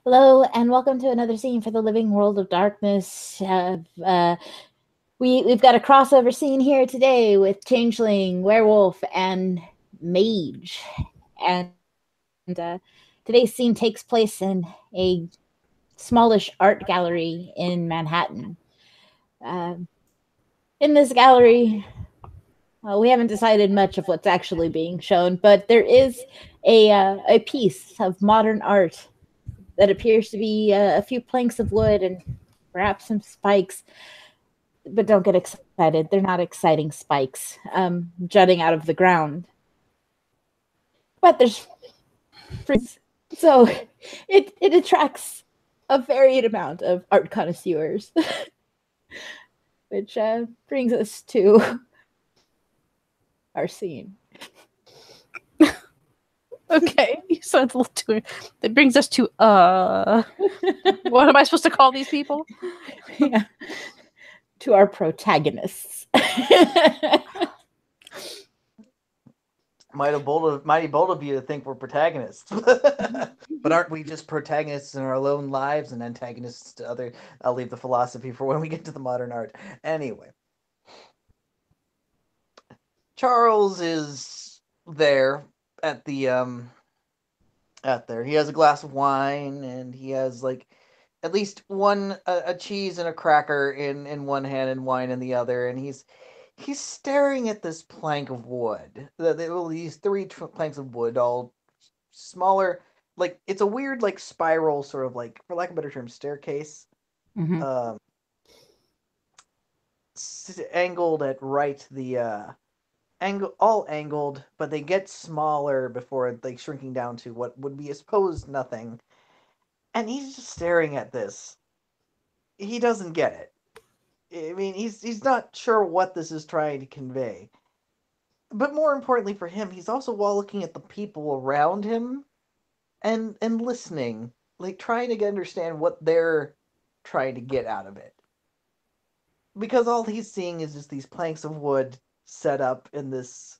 Hello, and welcome to another scene for the Living World of Darkness. We've got a crossover scene here today with Changeling, Werewolf, and Mage. And today's scene takes place in a smallish art gallery in Manhattan. In this gallery, we haven't decided much of what's actually being shown, but there is a piece of modern art that appears to be a few planks of wood and perhaps some spikes. But don't get excited. They're not exciting spikes jutting out of the ground. But there's so it attracts a varied amount of art connoisseurs, which brings us to our scene. Okay, you sound a little too. That brings us to what am I supposed to call these people? Yeah, to our protagonists. Mighty bold of you to think we're protagonists, but aren't we just protagonists in our own lives and antagonists to other? I'll leave the philosophy for when we get to the modern art. Anyway, Charles is there at the He has a glass of wine and he has like at least one a cheese and a cracker in one hand and wine in the other, and he's staring at this plank of wood. These three planks of wood, all smaller, like it's a weird like spiral sort of like, for lack of a better term, staircase. Mm-hmm. Angled at right the all angled, but they get smaller before like shrinking down to what would be, I suppose, nothing. And he's just staring at this. He doesn't get it. I mean, he's not sure what this is trying to convey. But more importantly for him, he's also while looking at the people around him and listening, like trying to understand what they're trying to get out of it. Because all he's seeing is just these planks of wood set up in this.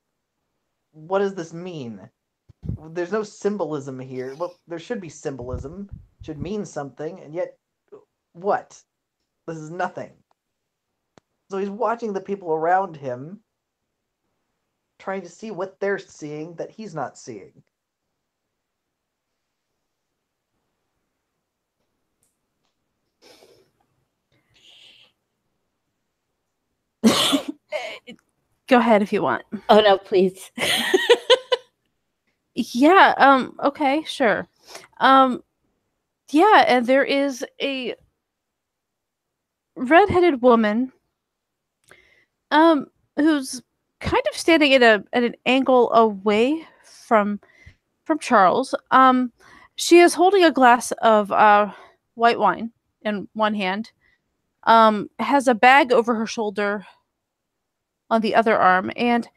What does this mean? There's no symbolism here. Well, there should be symbolism. It should mean something, and yet, what? This is nothing. So he's watching the people around him, trying to see what they're seeing that he's not seeing. Go ahead if you want. Oh no, please. Yeah, okay, sure. Yeah, and there is a redheaded woman who's kind of standing at an angle away from Charles. She is holding a glass of white wine in one hand. Has a bag over her shoulder on the other arm, and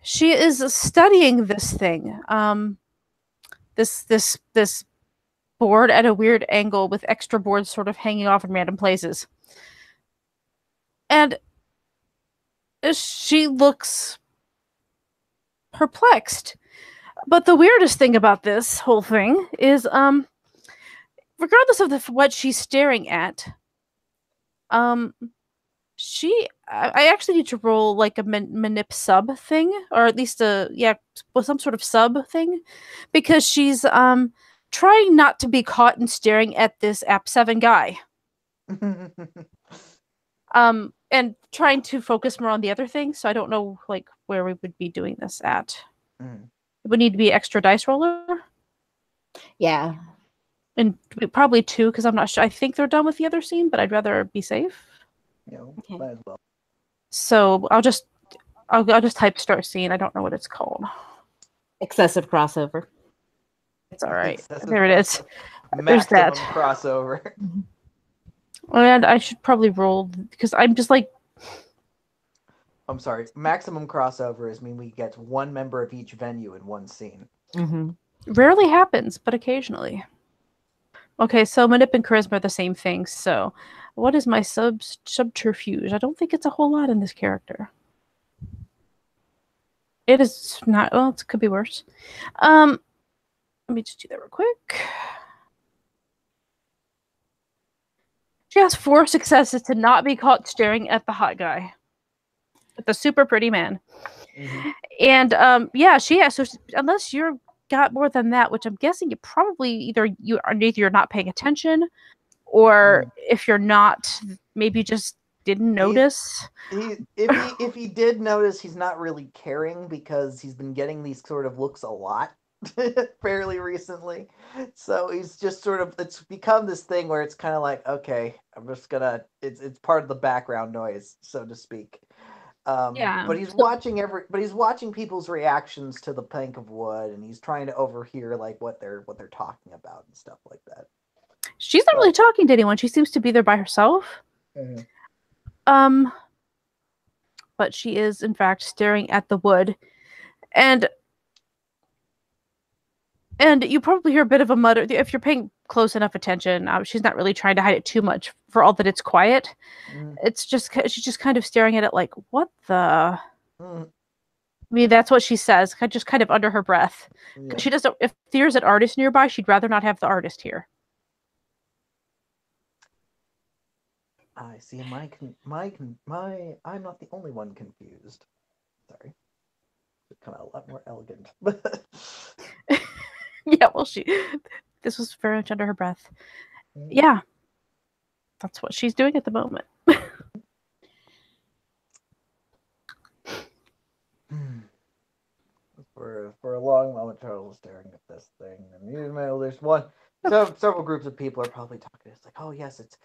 she is studying this thing. This board at a weird angle with extra boards sort of hanging off in random places. And she looks perplexed. But the weirdest thing about this whole thing is, regardless of what she's staring at, I actually need to roll like a manip sub thing, or at least some sort of sub thing, because she's trying not to be caught and staring at this App 7 guy. And trying to focus more on the other thing, so I don't know like where we would be doing this at. It would need to be extra dice roller. Yeah. And probably 2, because I'm not sure. I think they're done with the other scene, but I'd rather be safe. Okay. Might as well. So I'll just type start scene. I don't know what it's called. Excessive crossover. It's all right. There it is. There's that crossover. And I should probably roll because I'm just like. I'm sorry. Maximum crossover is mean we get one member of each venue in one scene. Mm-hmm. Rarely happens, but occasionally. Okay, so manip and charisma are the same thing. So, what is my subterfuge? I don't think it's a whole lot in this character. It is not. Well, it could be worse. Let me just do that real quick. She has 4 successes to not be caught staring at the hot guy, at the super pretty man. Mm-hmm. And yeah, she has. So unless you're got more than that, which I'm guessing you probably either you're not paying attention, or if you're not, maybe you just didn't notice. If he did notice, he's not really caring because he's been getting these sort of looks a lot fairly recently. So he's just sort of, it's become this thing where it's kind of like, okay, I'm just gonna, it's part of the background noise, so to speak. Yeah. But he's watching people's reactions to the plank of wood, and he's trying to overhear like what they're talking about and stuff like that. She's not really talking to anyone. She seems to be there by herself. Mm-hmm. But she is in fact staring at the wood, and you probably hear a bit of a mutter if you're paying close enough attention. She's not really trying to hide it too much for all that it's quiet. It's just she's just kind of staring at it like, what the. I mean, that's what she says, just kind of under her breath. Yeah. She doesn't. If there's an artist nearby, she'd rather not have the artist here. I see. I'm not the only one confused. Sorry, it's kind of a lot more elegant. Yeah, well, this was very much under her breath. Yeah, that's what she's doing at the moment. For a long moment, Charles was staring at this thing, and there's several groups of people are probably talking. It's like, oh yes, it's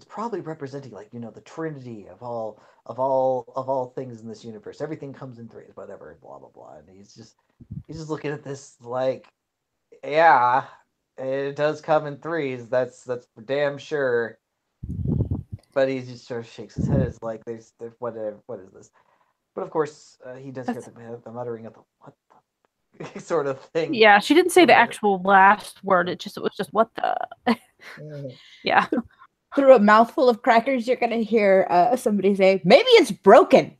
probably representing, like, the Trinity of all things in this universe. Everything comes in threes, whatever, blah blah blah. And he's just looking at this like, yeah, it does come in threes. That's for damn sure. But he just sort of shakes his head. It's like, there's what is this? But of course, he does hear the muttering of the what the sort of thing. Yeah, she didn't say the actual last word. It was just what the. Yeah. Through a mouthful of crackers, you're gonna hear somebody say, "Maybe it's broken."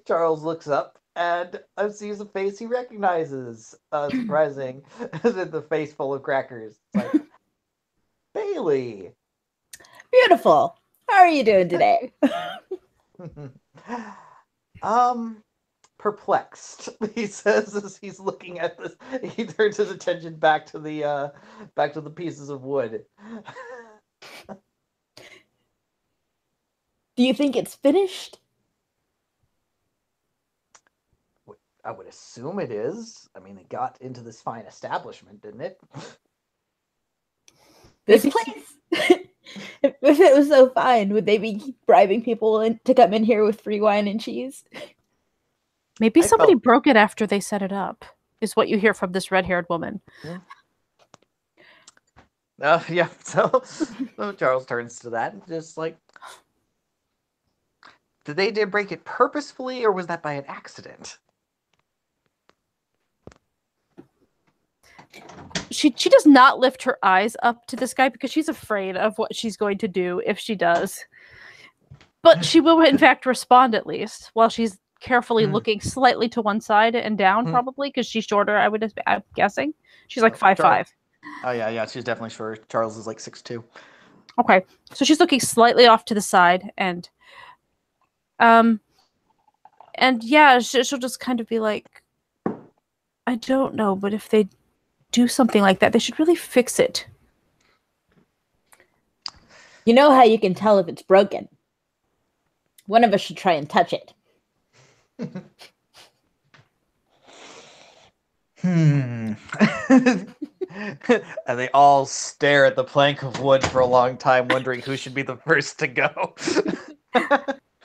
Charles looks up and sees a face he recognizes. Surprising, the face full of crackers. It's like, Bailey. Beautiful. How are you doing today? Perplexed, he says as he's looking at this. He turns his attention back to the pieces of wood. Do you think it's finished? I would assume it is. I mean, it got into this fine establishment, didn't it? This place? If it was so fine, would they be bribing people to come in here with free wine and cheese? Maybe somebody broke it after they set it up, is what you hear from this red-haired woman. Yeah. So Charles turns to that and just like, did they break it purposefully, or was that by an accident? She does not lift her eyes up to this guy because she's afraid of what she's going to do if she does. But she will, in fact, respond at least, while she's carefully looking slightly to one side and down, probably, because she's shorter, I'm guessing. She's like 5'5". Oh, yeah, she's definitely short. Charles is like 6'2". Okay, so she's looking slightly off to the side, and yeah, she'll just kind of be like, I don't know, but if they do something like that, they should really fix it. You know how you can tell if it's broken? One of us should try and touch it. And they all stare at the plank of wood for a long time, wondering who should be the first to go.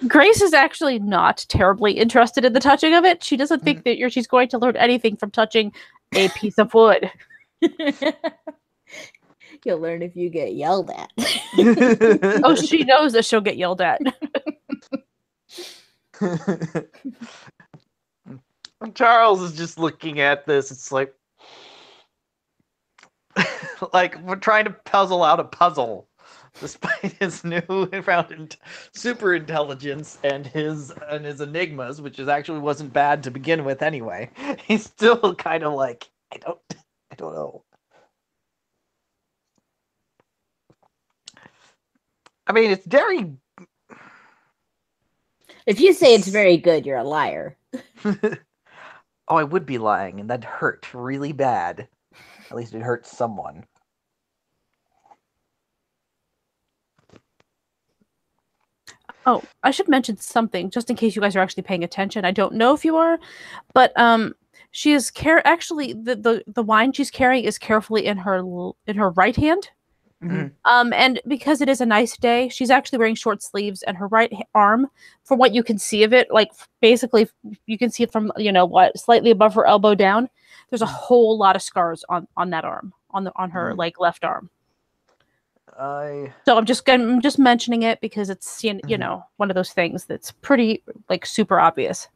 Grace is actually not terribly interested in the touching of it. She doesn't think that she's going to learn anything from touching a piece of wood. You'll learn if you get yelled at. Oh, she knows that she'll get yelled at. Charles is just looking at this. It's like we're trying to puzzle out a puzzle, despite his newfound super intelligence and his enigmas, which actually wasn't bad to begin with anyway. He's still kind of like, I don't know. I mean, it's very... If you say it's very good, you're a liar. Oh, I would be lying, and that hurt really bad. At least it hurt someone. Oh, I should mention something just in case you guys are actually paying attention. I don't know if you are, but she is actually the wine she's carrying is carefully in her right hand. Mhm. And because it is a nice day, she's actually wearing short sleeves, and her right arm, from what you can see of it, like basically you can see it from slightly above her elbow down. There's a whole lot of scars on that arm, on her like left arm. So I'm just mentioning it because it's one of those things that's pretty like super obvious.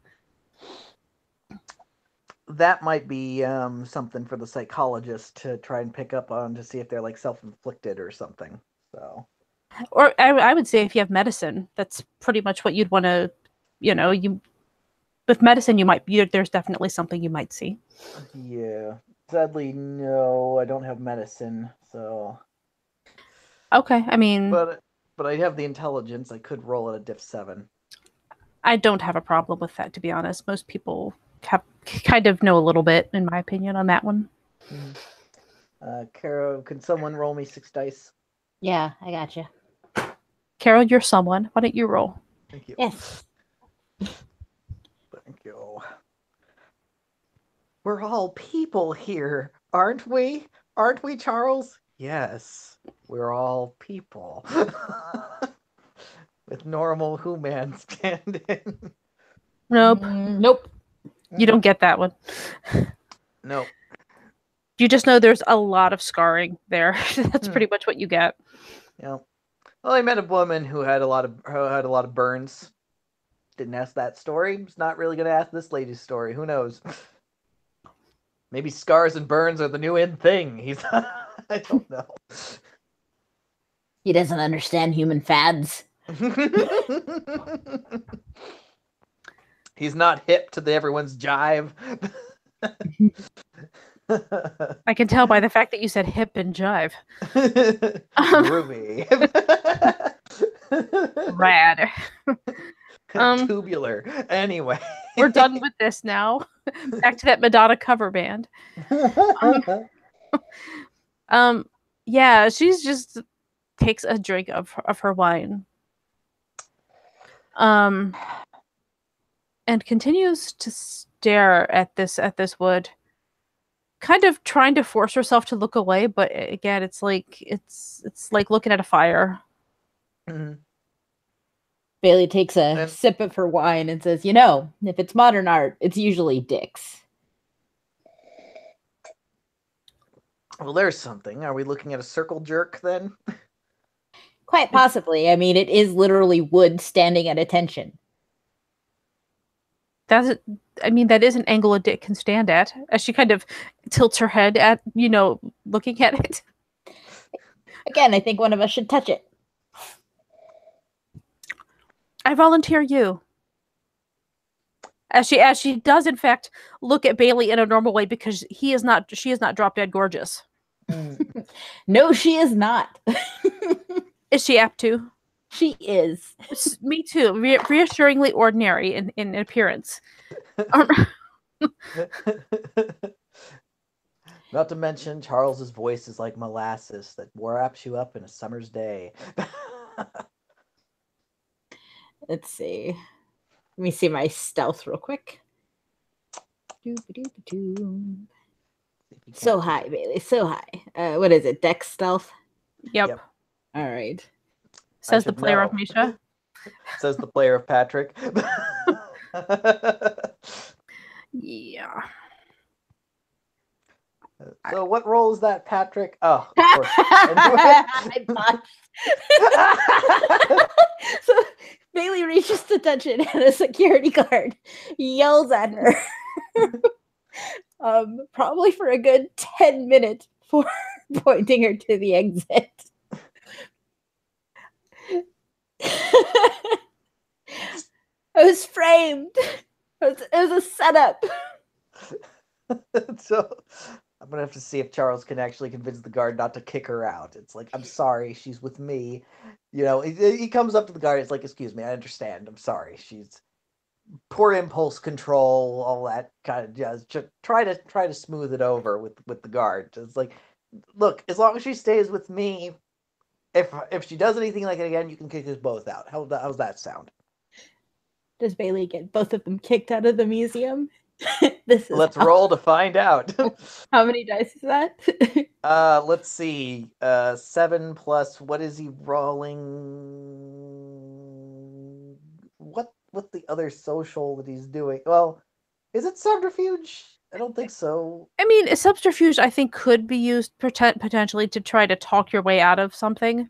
That might be something for the psychologist to try and pick up on to see if they're like self-inflicted or something. So, or I would say if you have medicine, that's pretty much what you'd want to, with medicine there's definitely something you might see. Yeah, sadly, no, I don't have medicine, so. Okay, I mean, but I have the intelligence. I could roll at a diff 7. I don't have a problem with that, to be honest. Most people kind of know a little bit, in my opinion, on that one. Kara, can someone roll me 6 dice? Yeah, I gotcha. Carol, you're someone. Why don't you roll? Thank you. Yes. Thank you. We're all people here, aren't we? Aren't we, Charles? Yes, we're all people. With normal human stand-in. Nope. Nope. You don't get that one. Nope. You just know there's a lot of scarring there. That's pretty much what you get. Yeah. Well, I met a woman who had a lot of burns. Didn't ask that story. Was not really gonna ask this lady's story. Who knows? Maybe scars and burns are the new in thing. I don't know. He doesn't understand human fads. He's not hip to everyone's jive. I can tell by the fact that you said hip and jive. Groovy. Rad. Tubular. Anyway. We're done with this now. Back to that Madonna cover band. Yeah, she's just takes a drink of her wine. And continues to stare at this wood, kind of trying to force herself to look away, but again, it's like looking at a fire. Mm-hmm. Bailey takes a sip of her wine and says, if it's modern art, it's usually dicks. Well, there's something. Are we looking at a circle jerk then? Quite possibly. I mean, it is literally wood standing at attention. That is an angle a dick can stand at, as she kind of tilts her head at, looking at it. Again, I think one of us should touch it. I volunteer you. As she does, in fact, look at Bailey in a normal way because she is not drop dead gorgeous. No, she is not. Is she apt to? She is. Me too. Reassuringly ordinary in appearance. Not to mention, Charles's voice is like molasses that wraps you up in a summer's day. Let's see. Let me see my stealth real quick. So high, Bailey. So high. What is it? Dex stealth? Yep. All right. Says the player of Misha. Says the player of Patrick. Yeah. So what role is that, Patrick? Oh, of course. I botched. So Bailey reaches to touch it, and a security guard yells at her. Probably for a good 10 minutes before pointing her to the exit. I was framed. It was a setup. So I'm gonna have to see if Charles can actually convince the guard not to kick her out. It's like, I'm sorry, she's with me. He comes up to the guard. It's like, excuse me, I understand. I'm sorry. She's poor impulse control, all that kind of jazz. Just try to smooth it over with the guard. It's like, look, as long as she stays with me, if she does anything like it again, you can kick us both out. How's that sound? Does Bailey get both of them kicked out of the museum? Let's roll to find out. How many dice is that? Let's see. 7 plus, what is he rolling? What's the other social that he's doing? Well, is it subterfuge? I don't think so. I mean, subterfuge, I think, could be used potentially to try to talk your way out of something.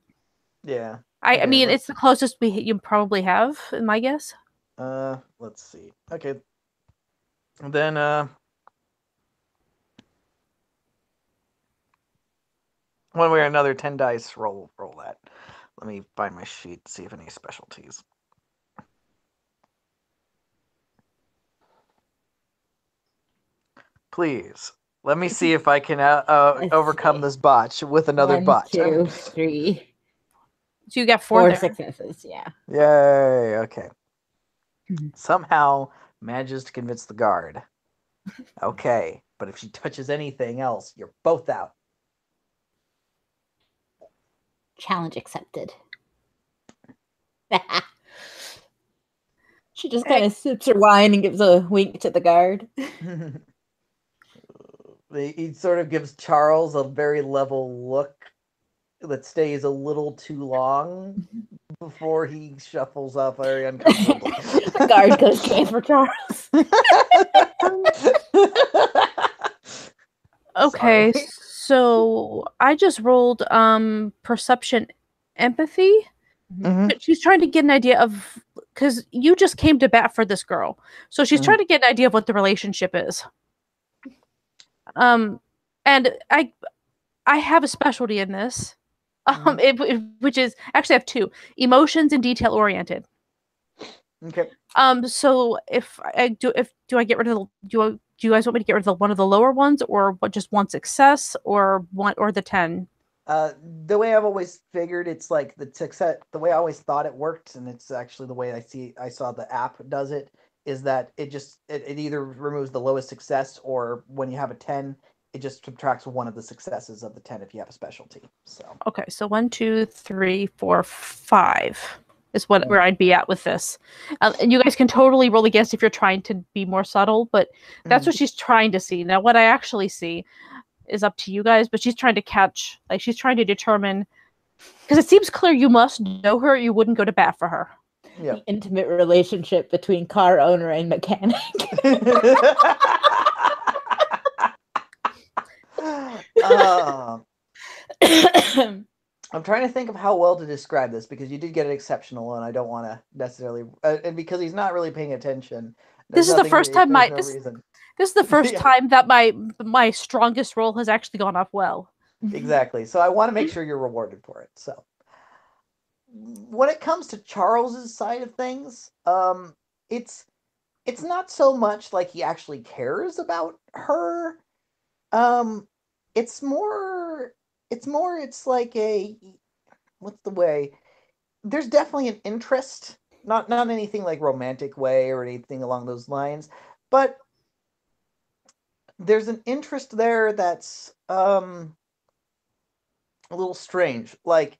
Yeah. I mean, it's the closest you probably have, in my guess. Let's see. Okay. And then, one way or another, 10 dice, roll that. Let me find my sheet, see if any specialties. Please, let me see if I can overcome this botch with another 1, botch. 2, 3. So you got 4 successes, yeah. Yay, okay. Somehow manages to convince the guard. Okay, but if she touches anything else, you're both out. Challenge accepted. She just kind of sips her wine and gives a wink to the guard. He sort of gives Charles a very level look that stays a little too long before he shuffles off very uncomfortably. The guard goes K for Charles. Okay, Sorry. so I just rolled perception empathy. Mm-hmm. She's trying to get an idea of, because you just came to bat for this girl, so she's trying to get an idea of what the relationship is. And I have a specialty in this, which is actually I have 2: emotions and detail oriented. Okay. So if I get rid of do you guys want me to get rid of one of the lower ones, or just one success, or the 10? The way I've always figured, it's like the success. The way I always thought it worked, and it's actually the way I saw the app does it, is that it either removes the lowest success, or when you have a 10, it just subtracts one of the successes of the 10 if you have a specialty. So okay, so 1, 2, 3, 4, 5 is where I'd be at with this. And you guys can totally roll against if you're trying to be more subtle, but that's what she's trying to see. Now, what I actually see is up to you guys, but she's trying to catch, like, she's trying to determine, because it seems clear you must know her, you wouldn't go to bat for her. Yeah. The intimate relationship between car owner and mechanic. I'm trying to think of how well to describe this, because you did get an exceptional, and I don't want to necessarily, and because he's not really paying attention. This is the first time this is the first time that my strongest roll has actually gone off well. Exactly. So I want to make sure you're rewarded for it. So when it comes to Charles's side of things, it's not so much like he actually cares about her. It's like what's the way? There's definitely an interest, not anything like romantic way or anything along those lines, but there's an interest there that's a little strange. Like,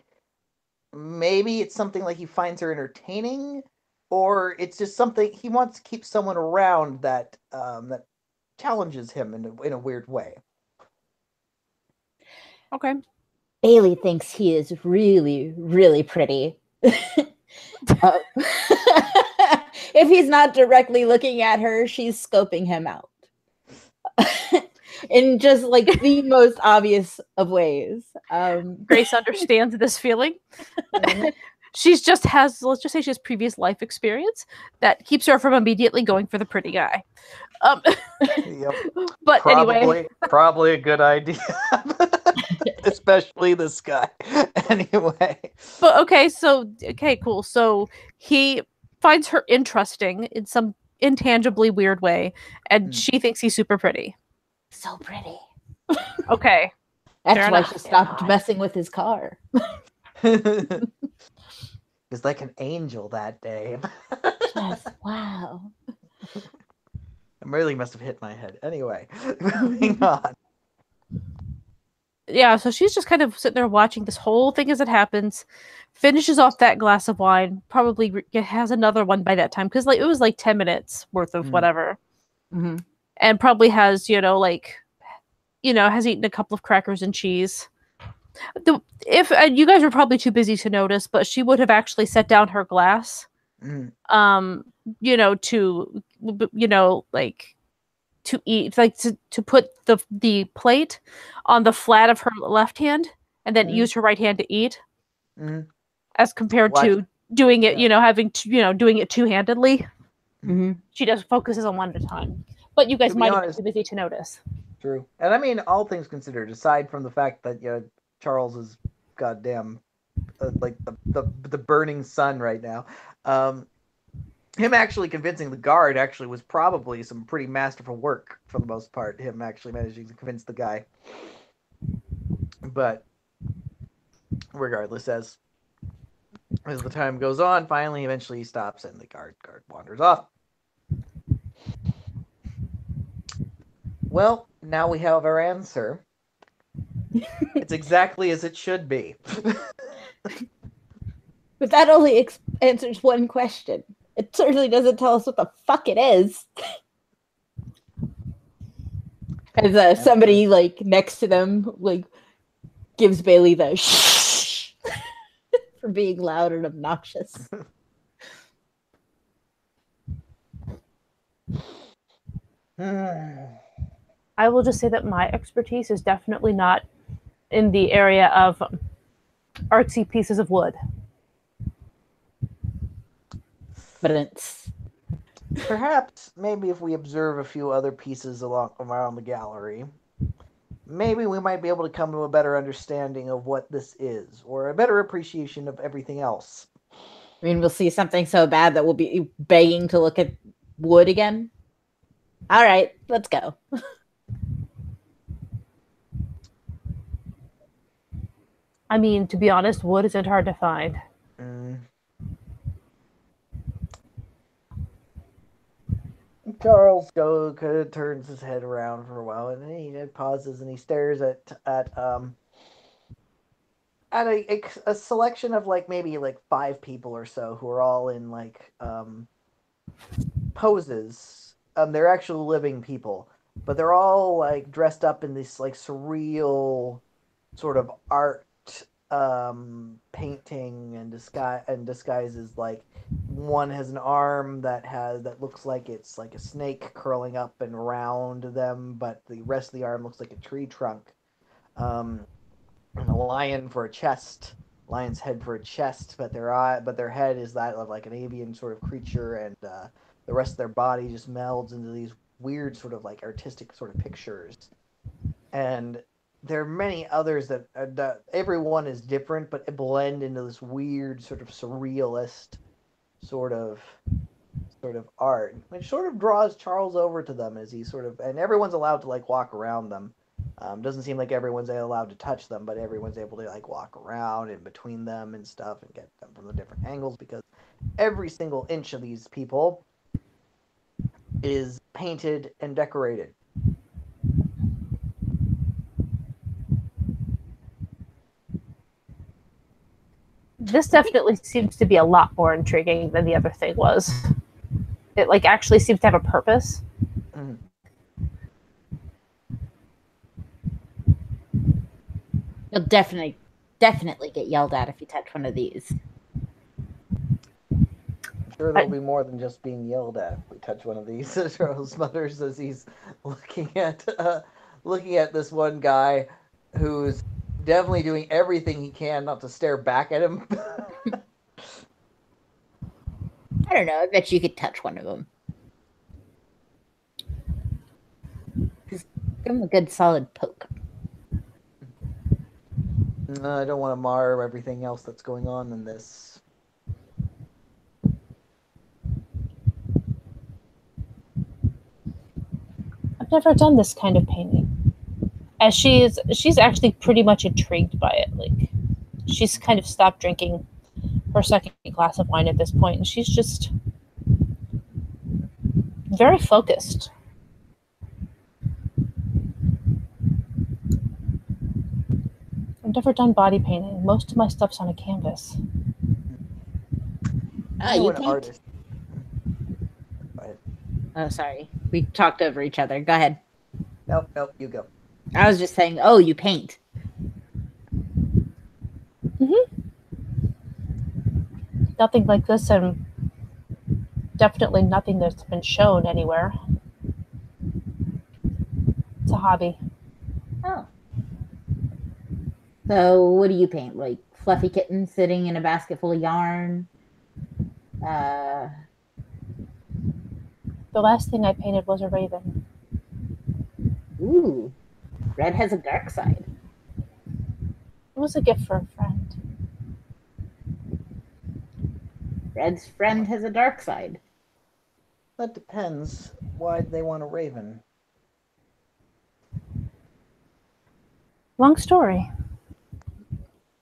maybe it's something like he finds her entertaining, or it's just something he wants to keep someone around that that challenges him in a weird way. Okay. Bailey thinks he is really, really pretty. If he's not directly looking at her, she's scoping him out. In just like the most obvious of ways. Grace understands this feeling. Let's just say she has previous life experience that keeps her from immediately going for the pretty guy. Yep. But anyway, probably a good idea. Especially this guy. Anyway. But okay, cool. So he finds her interesting in some intangibly weird way, and she thinks he's super pretty. So pretty. Okay. That's Fair why enough. she stopped messing with his car. He's like an angel that day. Just wow. I really must have hit my head. Anyway, moving on. Yeah, so she's just kind of sitting there watching this whole thing as it happens, finishes off that glass of wine, probably has another one by that time, because like it was like 10 minutes worth of whatever. Mm-hmm. And probably has, has eaten a couple of crackers and cheese. If you guys were probably too busy to notice, but she would have actually set down her glass, to eat, like to put the plate on the flat of her left hand and then use her right hand to eat, as compared to doing it, doing it two-handedly. She just focuses on one at a time. But you guys might have been too busy to notice. True. And I mean, all things considered, aside from the fact that Charles is goddamn like the burning sun right now, him actually convincing the guard actually was probably some pretty masterful work for the most part. Him actually managing to convince the guy. But regardless, as the time goes on, finally, eventually he stops and the guard wanders off. Well, now we have our answer. It's exactly as it should be. But that only answers one question. It certainly doesn't tell us what the fuck it is. As somebody like next to them like gives Bailey the shh for being loud and obnoxious. I will just say that my expertise is definitely not in the area of artsy pieces of wood. But it's perhaps maybe if we observe a few other pieces around the gallery, maybe we might be able to come to a better understanding of what this is, or a better appreciation of everything else. I mean, we'll see something so bad that we'll be begging to look at wood again. All right, let's go. I mean, to be honest, wood isn't hard to find. Charles turns his head around for a while, and then he pauses and he stares at a selection of like maybe like 5 people or so who are all in like poses. They're actual living people, but they're all like dressed up in this like surreal sort of art painting and disguises. Like one has an arm that looks like it's like a snake curling up and around them, but the rest of the arm looks like a tree trunk. And a lion for a chest, lion's head for a chest, but their head is that of like an avian sort of creature, and the rest of their body just melds into these weird sort of like artistic sort of pictures. And there are many others that everyone is different, but blend into this weird sort of surrealist sort of art, which sort of draws Charles over to them as he and everyone's allowed to like walk around them. Doesn't seem like everyone's allowed to touch them, but everyone's able to like walk around in between them and stuff and get them from the different angles, because every single inch of these people is painted and decorated. This definitely seems to be a lot more intriguing than the other thing was. It like actually seems to have a purpose. You'll definitely get yelled at if you touch one of these. I'm sure there'll be more than just being yelled at if we touch one of these. Charles mutters as he's looking at this one guy who's definitely doing everything he can not to stare back at him. I don't know. I bet you could touch one of them. Just give him a good solid poke. I don't want to mar everything else that's going on in this. I've never done this kind of painting. as she's actually pretty much intrigued by it. Like, she's kind of stopped drinking her second glass of wine at this point, and she's just very focused. I've never done body painting. Most of my stuff's on a canvas. I know You an paint? artist. Go ahead. Oh, sorry. We talked over each other. Go ahead. Nope, you go. I was just saying, oh, you paint. Nothing like this, and definitely nothing that's been shown anywhere. It's a hobby. Oh. So what do you paint? Like fluffy kittens sitting in a basket full of yarn? The last thing I painted was a raven. Ooh. Red has a dark side. It was a gift for a friend. Red's friend has a dark side. That depends. Why they want a raven? Long story.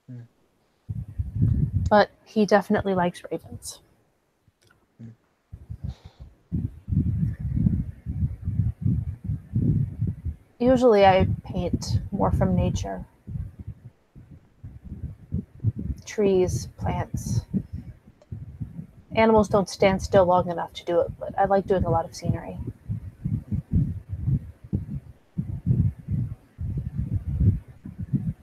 Hmm. But he definitely likes ravens. Usually I paint more from nature. Trees, plants. Animals don't stand still long enough to do it, but I like doing a lot of scenery.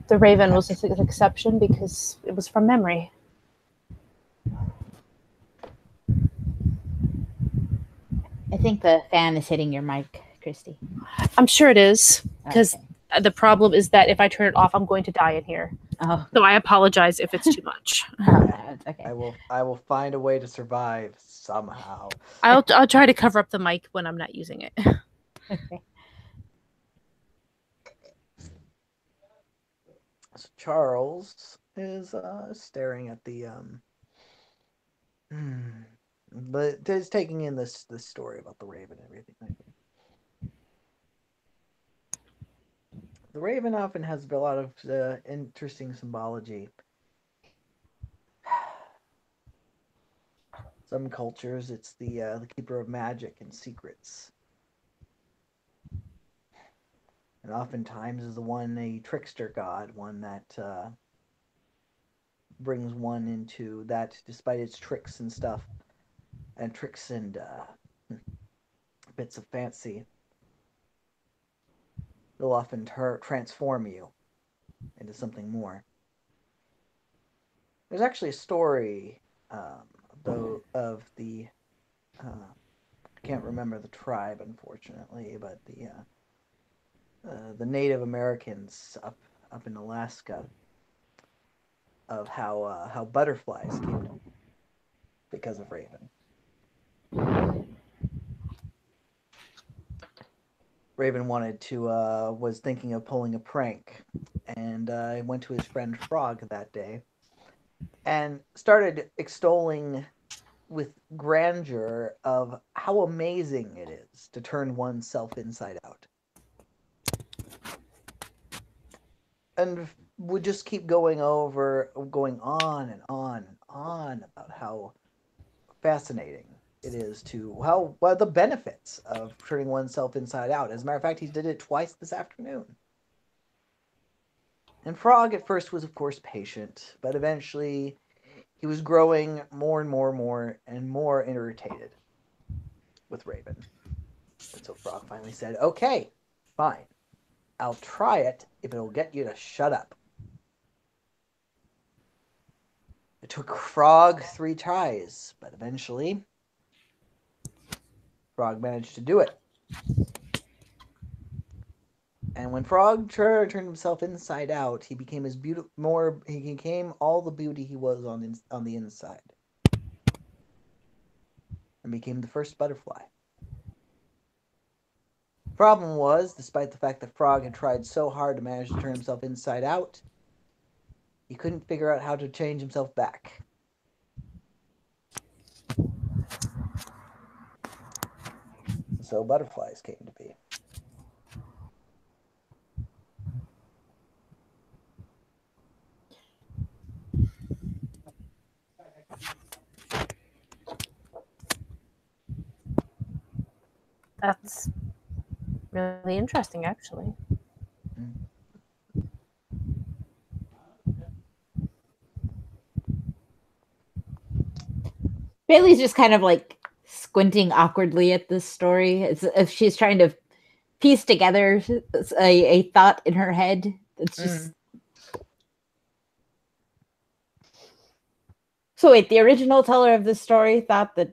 The raven was an exception because it was from memory. I think the fan is hitting your mic, Christy. I'm sure it is, because Okay. the problem is that if I turn it off, I'm going to die in here. Oh, So I apologize if it's too much. it's okay. I will find a way to survive somehow. I'll try to cover up the mic when I'm not using it. Okay. So Charles is staring at the but is taking in this story about the raven and everything. The raven often has a lot of interesting symbology. Some cultures, it's the keeper of magic and secrets, and oftentimes is the one a trickster god, one that brings one into that, despite its tricks and stuff, and tricks and bits of fancy, they'll often transform you into something more. There's actually a story, though, of the I can't remember the tribe, unfortunately, but the Native Americans up in Alaska, of how butterflies came to be because of raven. Raven was thinking of pulling a prank, and went to his friend Frog that day, and started extolling with grandeur of how amazing it is to turn oneself inside out. And would just keep going on and on and on about how fascinating it is to what the benefits of turning oneself inside out. As a matter of fact, he did it twice this afternoon. And Frog at first was, of course, patient, but eventually he was growing more and more irritated with Raven. And so Frog finally said, "Okay, fine. I'll try it if it'll get you to shut up." It took Frog 3 tries, but eventually Frog managed to do it. And when Frog turned himself inside out, he became He became all the beauty he was on the inside, and became the first butterfly. Problem was, despite the fact that Frog had tried so hard to manage to turn himself inside out, he couldn't figure out how to change himself back. So butterflies came to be. That's really interesting, actually. Bailey's just kind of like squinting awkwardly at this story, as if she's trying to piece together a thought in her head. It's just. So wait, the original teller of this story thought that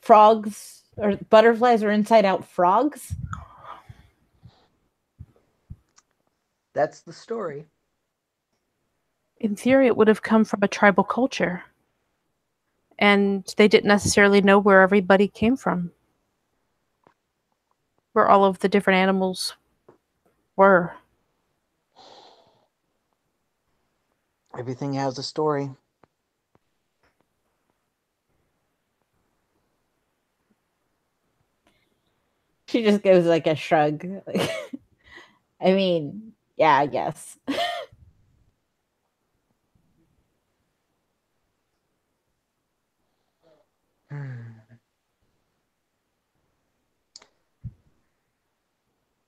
frogs or butterflies are inside out frogs? That's the story. In theory, it would have come from a tribal culture. And they didn't necessarily know where everybody came from. Where all of the different animals were. Everything has a story. She just goes like a shrug. I mean, yeah, I guess.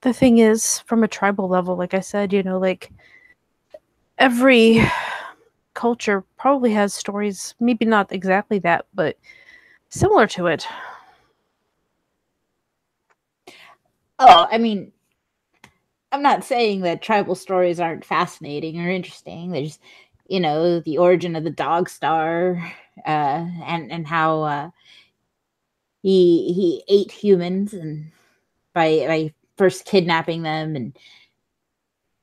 The thing is, from a tribal level, like I said, like every culture probably has stories, maybe not exactly that, but similar to it. Oh, I mean, I'm not saying that tribal stories aren't fascinating or interesting. There's, the origin of the dog star, and how he ate humans and by first kidnapping them and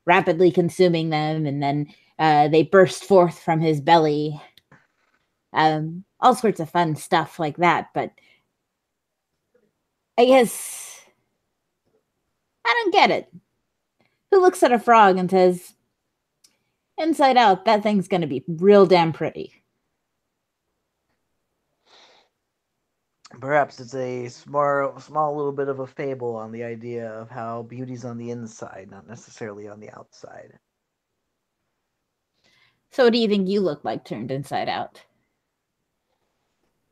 rapidly consuming them, and then they burst forth from his belly. All sorts of fun stuff like that, but I guess I don't get it. Who looks at a frog and says, inside out, that thing's going to be real damn pretty? Perhaps it's a small little bit of a fable on the idea of how beauty's on the inside, not necessarily on the outside. So what do you think you look like turned inside out?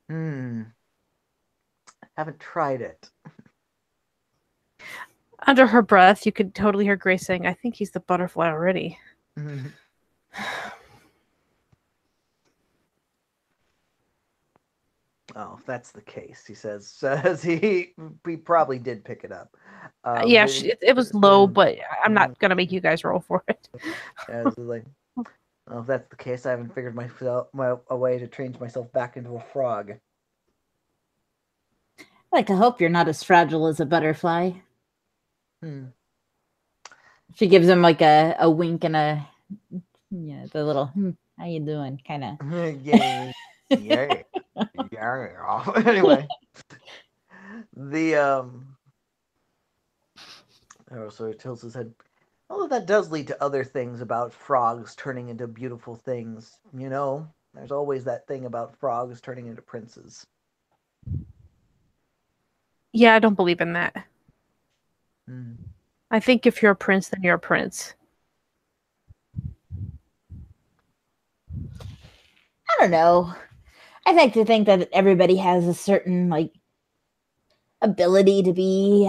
Haven't tried it. Under her breath, you could totally hear Grace saying, I think he's the butterfly already. Oh, if that's the case, he says he probably did pick it up. Yeah, it was low, but I'm not going to make you guys roll for it. Yeah, it's like, well, if that's the case, I haven't figured a way to change myself back into a frog. I like to hope you're not as fragile as a butterfly. She gives him like a wink and the little, how you doing, kind of. yeah. Anyway, so he tilts his head. Oh, that does lead to other things about frogs turning into beautiful things. There's always that thing about frogs turning into princes. Yeah, I don't believe in that. I think if you're a prince, then you're a prince. I don't know. I like to think that everybody has a certain ability to be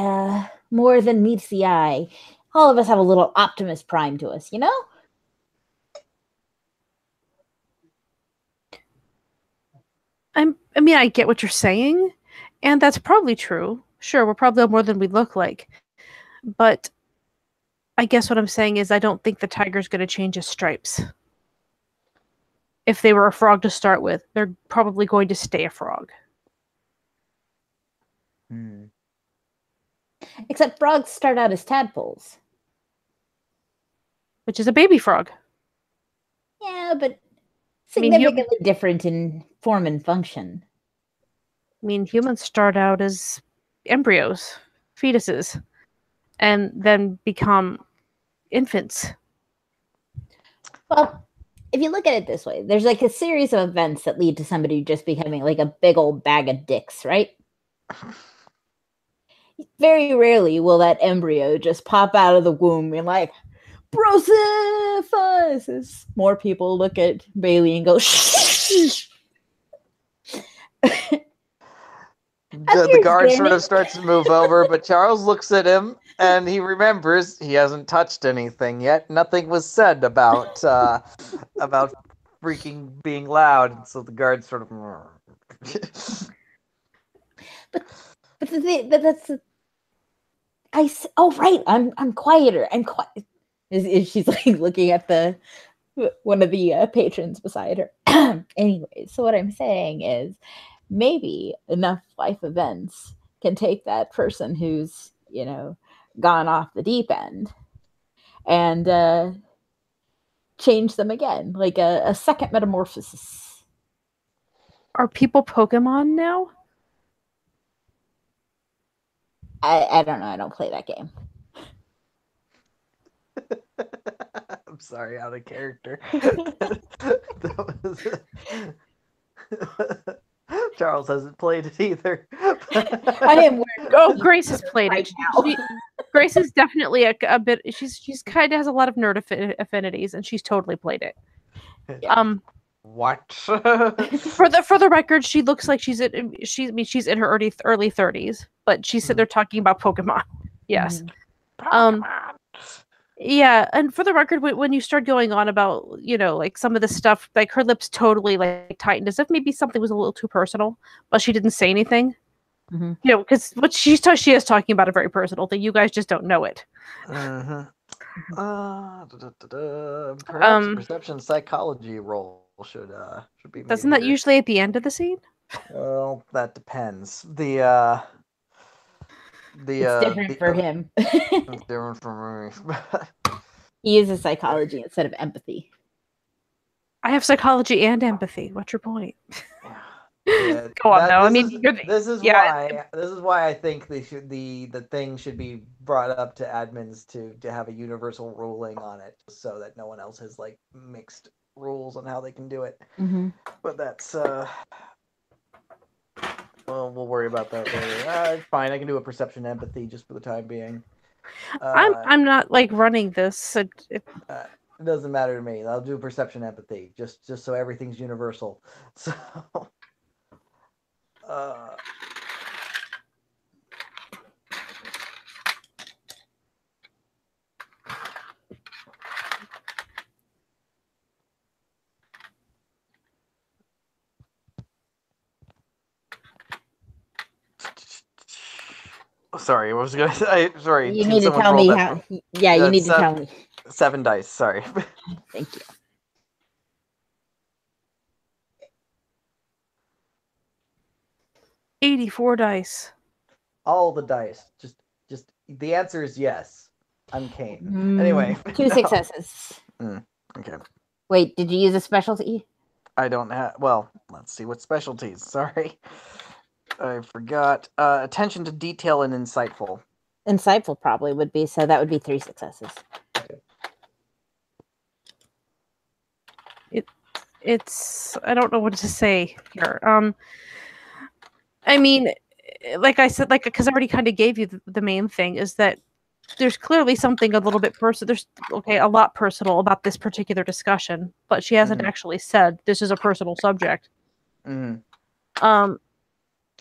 more than meets the eye. All of us have a little Optimus Prime to us, I mean, I get what you're saying, and that's probably true. Sure, we're probably more than we look like. But I guess what I'm saying is I don't think the tiger's going to change his stripes. If they were a frog to start with, they're probably going to stay a frog. Except frogs start out as tadpoles. Which is a baby frog. Yeah, but significantly different in form and function. I mean, humans start out as embryos, fetuses, and then become infants. Well, if you look at it this way, there's a series of events that lead to somebody just becoming a big old bag of dicks, right? Very rarely will that embryo just pop out of the womb and Brocephus, as more people look at Bailey and go, shh. The guard sort of Danny. starts to move over, but Charles looks at him and he remembers he hasn't touched anything yet. Nothing was said about freaking being loud, and so the guard sort of. But that's oh right, I'm quieter. I'm quiet. Is she's like looking at the one of the patrons beside her. Anyway, so what I'm saying is maybe enough life events can take that person who's, gone off the deep end and change them again, like a second metamorphosis. Are people Pokemon now? I don't know. I don't play that game. I'm sorry, out of character. Charles hasn't played it either. I am weird. Oh, Grace has played right it. now. Grace is definitely a bit. She's kind of has a lot of nerd affinities, and she's totally played it. Yeah. What? For the record, she looks like she's in her early 30s, but she's sitting there talking about Pokemon. Yes. Pokemon. Yeah, and for the record, when you start going on about, like some of the stuff, like her lips totally like tightened as if maybe something was a little too personal, but she didn't say anything. Mm-hmm. Because what she is talking about a very personal thing. You guys just don't know it. Mm-hmm. Perhaps a perception psychology roll should be made. Doesn't that usually at the end of the scene? Well, that depends. It's different for him. It's different for me. He uses psychology instead of empathy. I have psychology and empathy. What's your point? Yeah, Go on, though. This is why I think the thing should be brought up to admins to have a universal ruling on it, so that no one else has like mixed rules on how they can do it. Mm-hmm. But that's well, we'll worry about that later. Fine, I can do a perception empathy just for the time being. I'm not like running this. So it doesn't matter to me. I'll do perception empathy just so everything's universal. So. Sorry, what was going to say? Sorry. You need to tell me how. Yeah, you need to tell me. 7 dice, sorry. Thank you. $84 dice. All the dice. Just the answer is yes. I'm Kane. Anyway. 2 successes. Okay. Wait, did you use a specialty? I don't have. Well, let's see what specialties. Sorry. I forgot. Attention to detail and insightful. Insightful probably would be, so that would be 3 successes. It's I don't know what to say here. I mean, like I said, because I already kind of gave you the main thing is that there's clearly something a little bit personal. There's a lot personal about this particular discussion, but she hasn't actually said this is a personal subject. And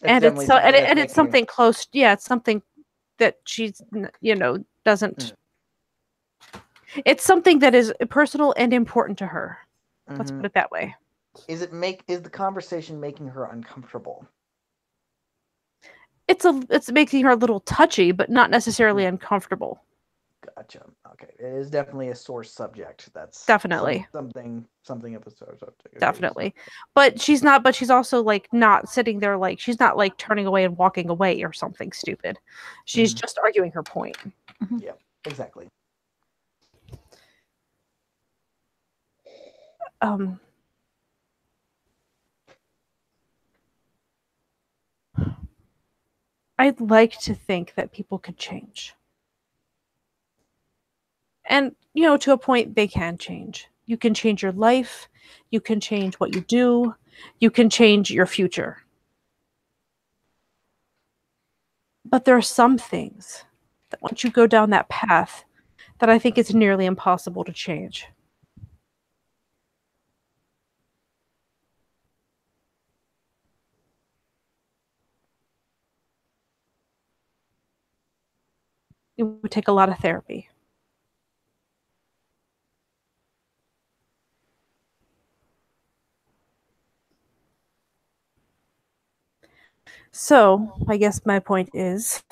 it's something close. Yeah, it's something that she's doesn't. It's something that is personal and important to her. Let's put it that way. Is the conversation making her uncomfortable? It's making her a little touchy, but not necessarily uncomfortable. Gotcha. Okay, it is definitely a sore subject. That's definitely something of a sore subject. Definitely, but she's not. But she's also like not sitting there like she's not like turning away and walking away or something stupid. She's just arguing her point. Yeah, exactly. I'd like to think that people could change. And, to a point, they can change. You can change your life. You can change what you do. You can change your future. But there are some things that once you go down that path, that I think it's nearly impossible to change. It would take a lot of therapy. So, I guess my point is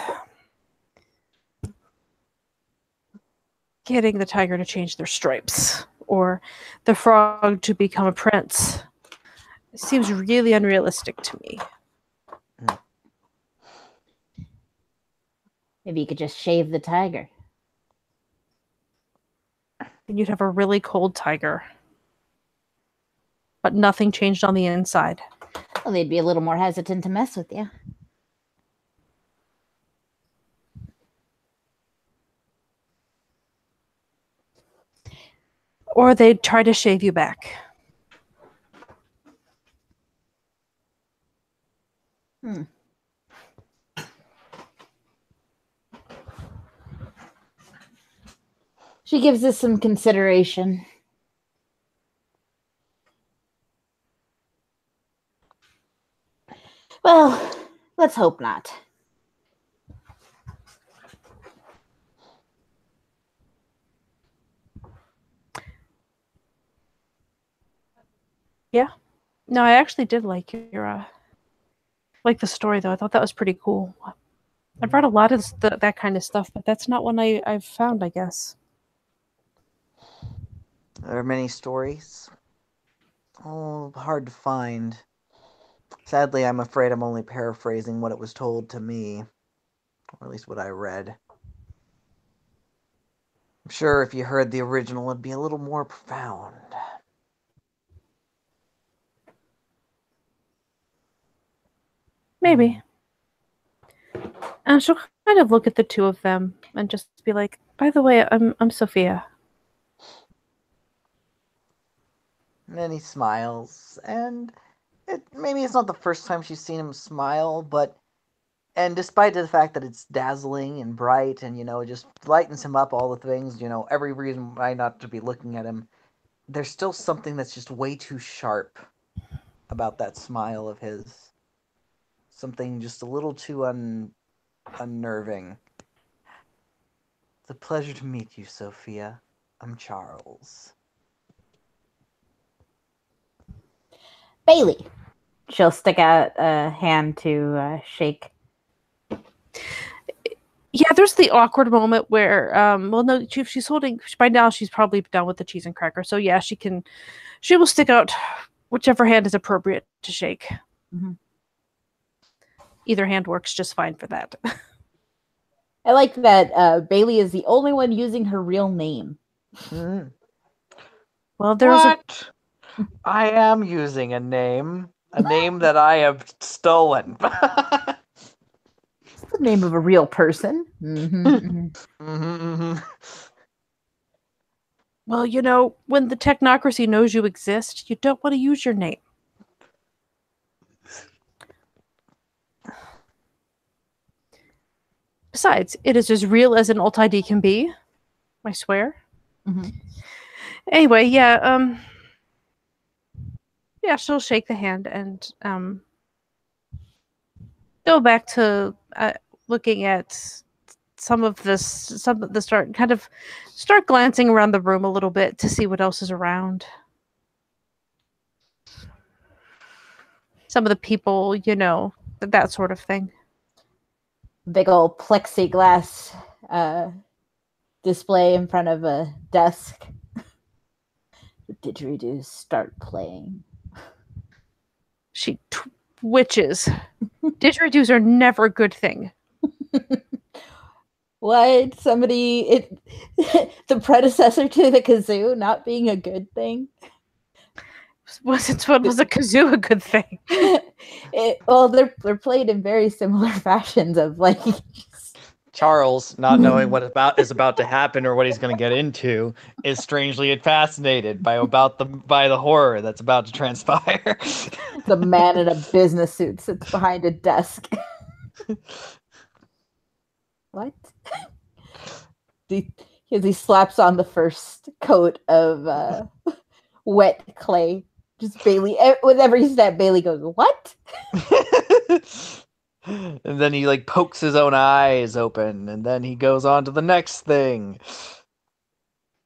getting the tiger to change their stripes or the frog to become a prince. It seems really unrealistic to me. Maybe you could just shave the tiger. Then you'd have a really cold tiger. But nothing changed on the inside. Well, they'd be a little more hesitant to mess with you. Or they'd try to shave you back. She gives us some consideration. Well, let's hope not. Yeah. No, I actually did like your like the story though. I thought that was pretty cool. I've read a lot of that kind of stuff, but that's not one I've found, I guess. There are many stories. Oh, hard to find. Sadly, I'm afraid I'm only paraphrasing what it was told to me, or at least what I read. I'm sure if you heard the original, it'd be a little more profound. Maybe. And she'll kind of look at the two of them and just be like, "By the way, I'm Sophia." And then he smiles, and maybe it's not the first time she's seen him smile, and despite the fact that it's dazzling and bright and, it just lightens him up, all the things, every reason why not to be looking at him, there's still something that's just way too sharp about that smile of his. Something just a little too unnerving. It's a pleasure to meet you, Sophia. I'm Charles. Bailey. She'll stick out a hand to shake. Yeah, there's the awkward moment where, well, no, she's holding. By now, she's probably done with the cheese and cracker. So yeah, she will stick out whichever hand is appropriate to shake. Mm-hmm. Either hand works just fine for that. I like that Bailey is the only one using her real name. Mm. Well, there's what? I am using a name that I have stolen. It's the name of a real person. Mm-hmm, mm-hmm. Mm-hmm. Well, when the technocracy knows you exist, you don't want to use your name. Besides, it is as real as an alt ID can be. I swear. Mm-hmm. Anyway, yeah, she'll shake the hand and go back to looking at some of the start glancing around the room a little bit to see what else is around. Some of the people, that sort of thing. Big old plexiglass display in front of a desk. The didgeridoos start playing. She twitches. Didgeridoos are never a good thing. What? The predecessor to the kazoo not being a good thing? Was a kazoo a good thing? Well, they're played in very similar fashions of like Charles, not knowing what is about to happen or what he's going to get into, is strangely fascinated by the horror that's about to transpire. The man in a business suit sits behind a desk. What? He slaps on the first coat of wet clay. Just Bailey, with every step, Bailey goes, "What?" And then he like pokes his own eyes open, and then he goes on to the next thing.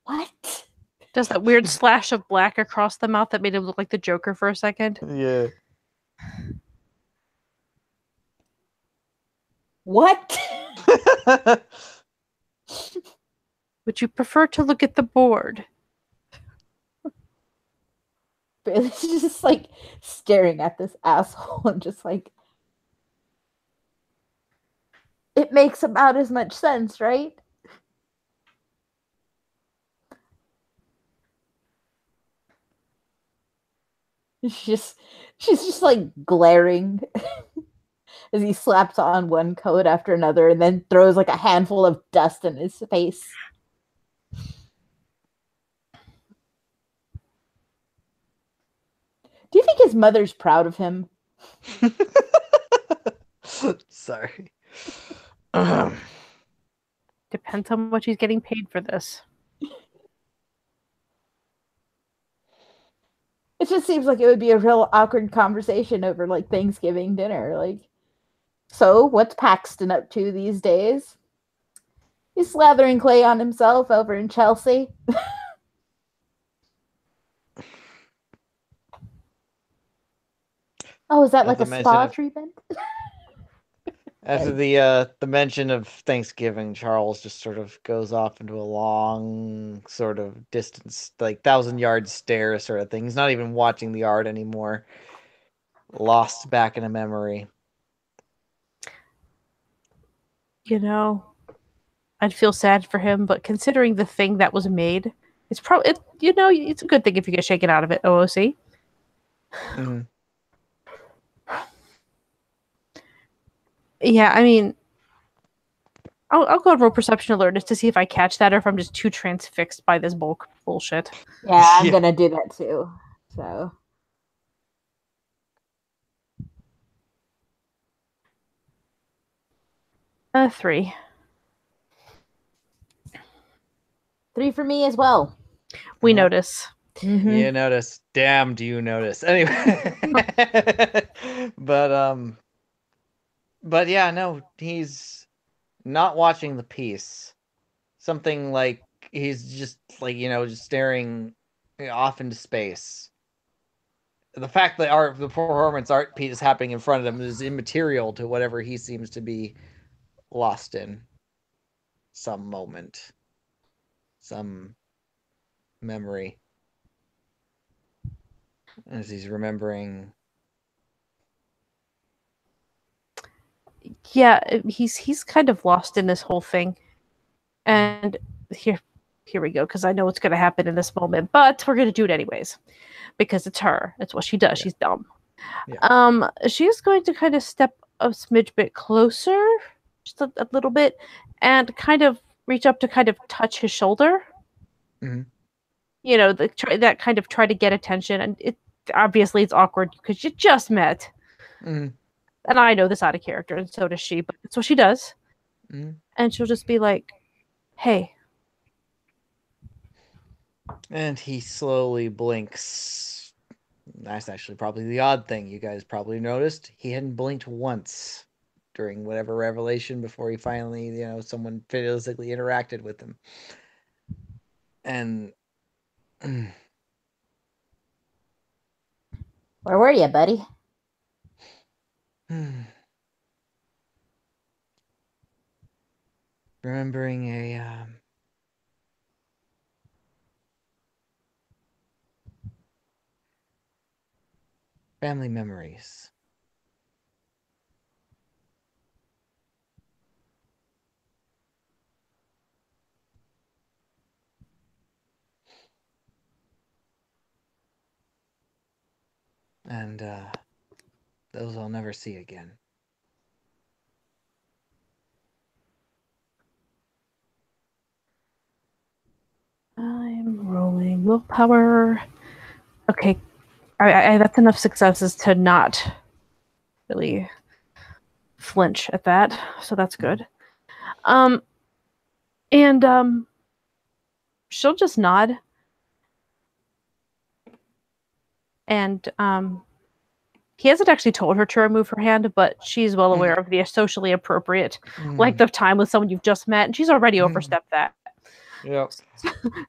What? Does that weird slash of black across the mouth that made him look like the Joker for a second? Yeah. What? Would you prefer to look at the board? Bailey's just like staring at this asshole and just like, it makes about as much sense, right? She's just like glaring as he slaps on one coat after another and then throws like a handful of dust in his face. Do you think his mother's proud of him? Sorry. Depends on how much he's getting paid for this. It just seems like it would be a real awkward conversation over like Thanksgiving dinner. Like, so what's Paxton up to these days? He's slathering clay on himself over in Chelsea. Oh, is that like a spa treatment? After the mention of Thanksgiving, Charles just sort of goes off into a long sort of distance, like 1,000-yard stare sort of thing. He's not even watching the art anymore. Lost back in a memory. You know, I'd feel sad for him, but considering the thing that was made, it's probably it's a good thing if you get shaken out of it. OOC. Mm-hmm. Yeah, I mean, I'll go and roll perception alertness to see if I catch that or if I'm just too transfixed by this bulk bullshit. Yeah, I'm gonna do that too. So 3. 3 for me as well. We notice. Mm-hmm. You notice. Damn, do you notice? Anyway. But yeah, no, he's not watching the piece. Something like he's just like, just staring off into space. The fact that the performance art piece is happening in front of him is immaterial to whatever he seems to be lost in. Some moment. Some memory. As he's remembering. Yeah, he's kind of lost in this whole thing. And here we go, because I know what's going to happen in this moment, but we're going to do it anyways because it's her. It's what she does. Yeah. She's dumb. Yeah. She's going to kind of step a smidge bit closer, just a little bit, and kind of reach up to kind of touch his shoulder. Mm-hmm. You know, that kind of try to get attention, and it obviously it's awkward because you just met. Mm-hmm. And I know this out of character, and so does she, but that's what she does. Mm-hmm. And she'll just be like, hey. And he slowly blinks. That's actually probably the odd thing you guys probably noticed. He hadn't blinked once during whatever revelation before he finally, someone physically interacted with him. And where were you, buddy? Remembering a family memories. And those I'll never see again. I'm rolling willpower. Okay, I that's enough successes to not really flinch at that, so that's good. And she'll just nod, and He hasn't actually told her to remove her hand, but she's well aware of the socially appropriate length of time with someone you've just met, and she's already overstepped that. Yep.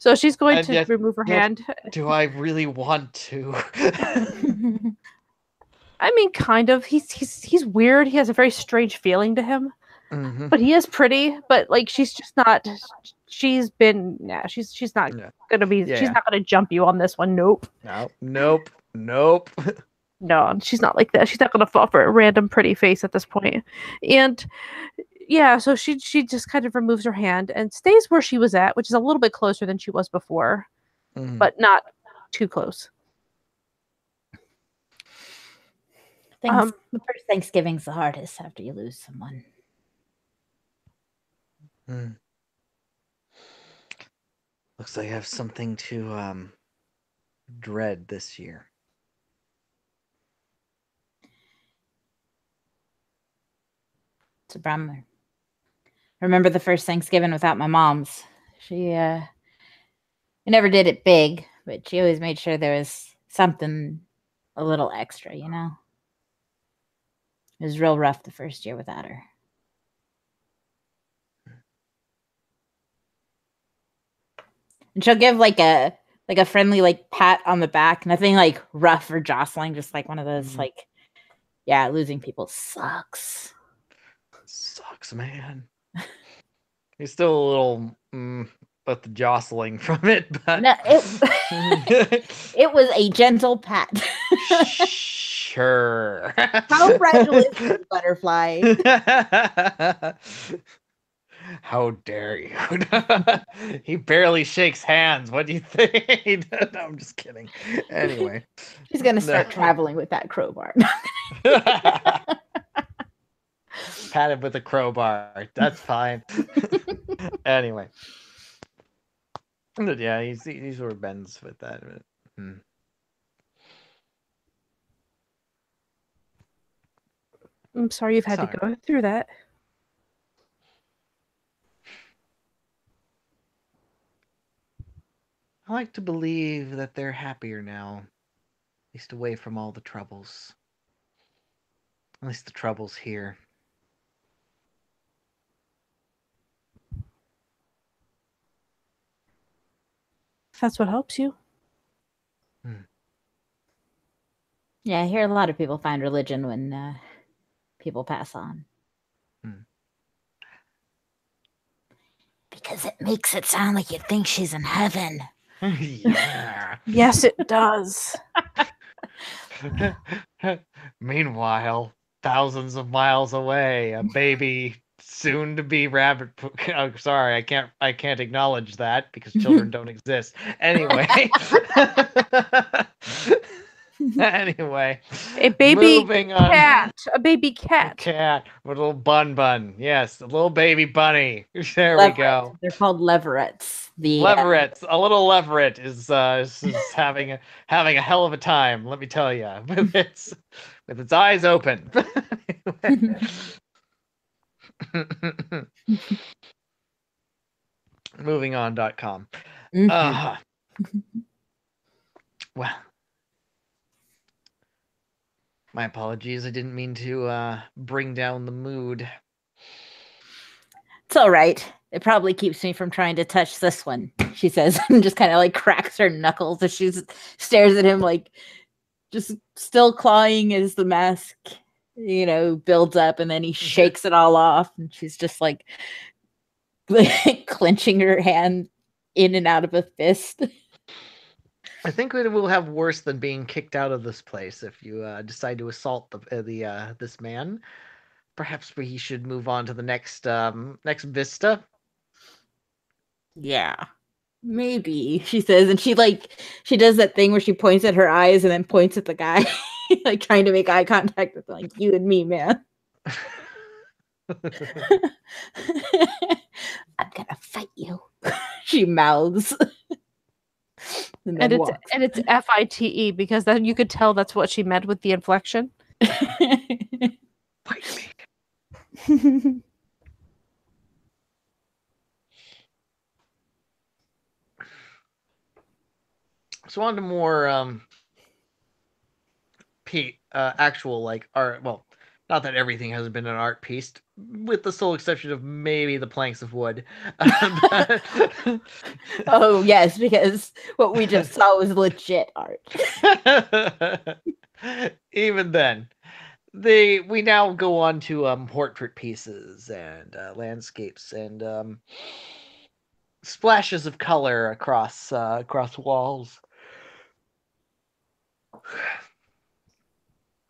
So she's going And to yet- remove her hand. Do I really want to? I mean, kind of. He's weird. He has a very strange feeling to him. Mhm. But he is pretty. But like, she's just not. She's been. Yeah, she's not Yeah. gonna be. Yeah. She's not gonna jump you on this one. Nope. Nope. No, she's not like that. She's not gonna fall for a random pretty face at this point. And yeah, so she just kind of removes her hand and stays where she was at, which is a little bit closer than she was before, Mhm. but not too close. The first Thanksgiving's the hardest after you lose someone. Looks like I have something to dread this year. It's a bummer. I remember the first Thanksgiving without my mom's. She never did it big, but she always made sure there was something a little extra, you know? It was real rough the first year without her. And she'll give like a friendly like pat on the back, nothing like rough or jostling, just like one of those like, yeah, losing people sucks. Sucks, man. He's still a little but the jostling from it, but No, it was a gentle pat. Sure. How fragile is this butterfly? How dare you? He barely shakes hands. What do you think? No, I'm just kidding. Anyway. She's gonna start traveling with that crowbar. Pat him with a crowbar. That's fine. Anyway. But yeah, he's where Ben's with that. I'm sorry you've had to go through that. I like to believe that they're happier now. At least away from all the troubles. At least the troubles here. That's what helps you. Yeah, I hear a lot of people find religion when people pass on. Because it makes it sound like you think she's in heaven. Yeah. Yes, it does. Meanwhile, thousands of miles away, a baby soon to be rabbit. Oh, sorry, I can't acknowledge that because children don't exist. Anyway. Anyway, a baby moving on. A baby cat. A cat with a little bun. Yes, a little baby bunny. There we go. They're called leverets. Leverets. A little leveret is having a hell of a time. Let me tell you, with its eyes open. Movingon.com. Well. My apologies. I didn't mean to bring down the mood. It's all right. It probably keeps me from trying to touch this one, she says, and just kind of like cracks her knuckles as she stares at him, like just still clawing as the mask, builds up, and then he shakes it all off, and she's just like clenching her hand in and out of a fist. I think it will have worse than being kicked out of this place if you decide to assault this man. Perhaps we should move on to the next vista. Yeah, maybe, she says, and she does that thing where she points at her eyes and then points at the guy, like trying to make eye contact with like you and me, man. I'm gonna fight you, she mouths. And it's FITE because then you could tell that's what she meant with the inflection. Fight me. So on to more actual like art. Well, not that everything has been an art piece, with the sole exception of maybe the planks of wood. But... Oh yes, because what we just saw was legit art. Even then, we now go on to portrait pieces and landscapes and splashes of color across walls.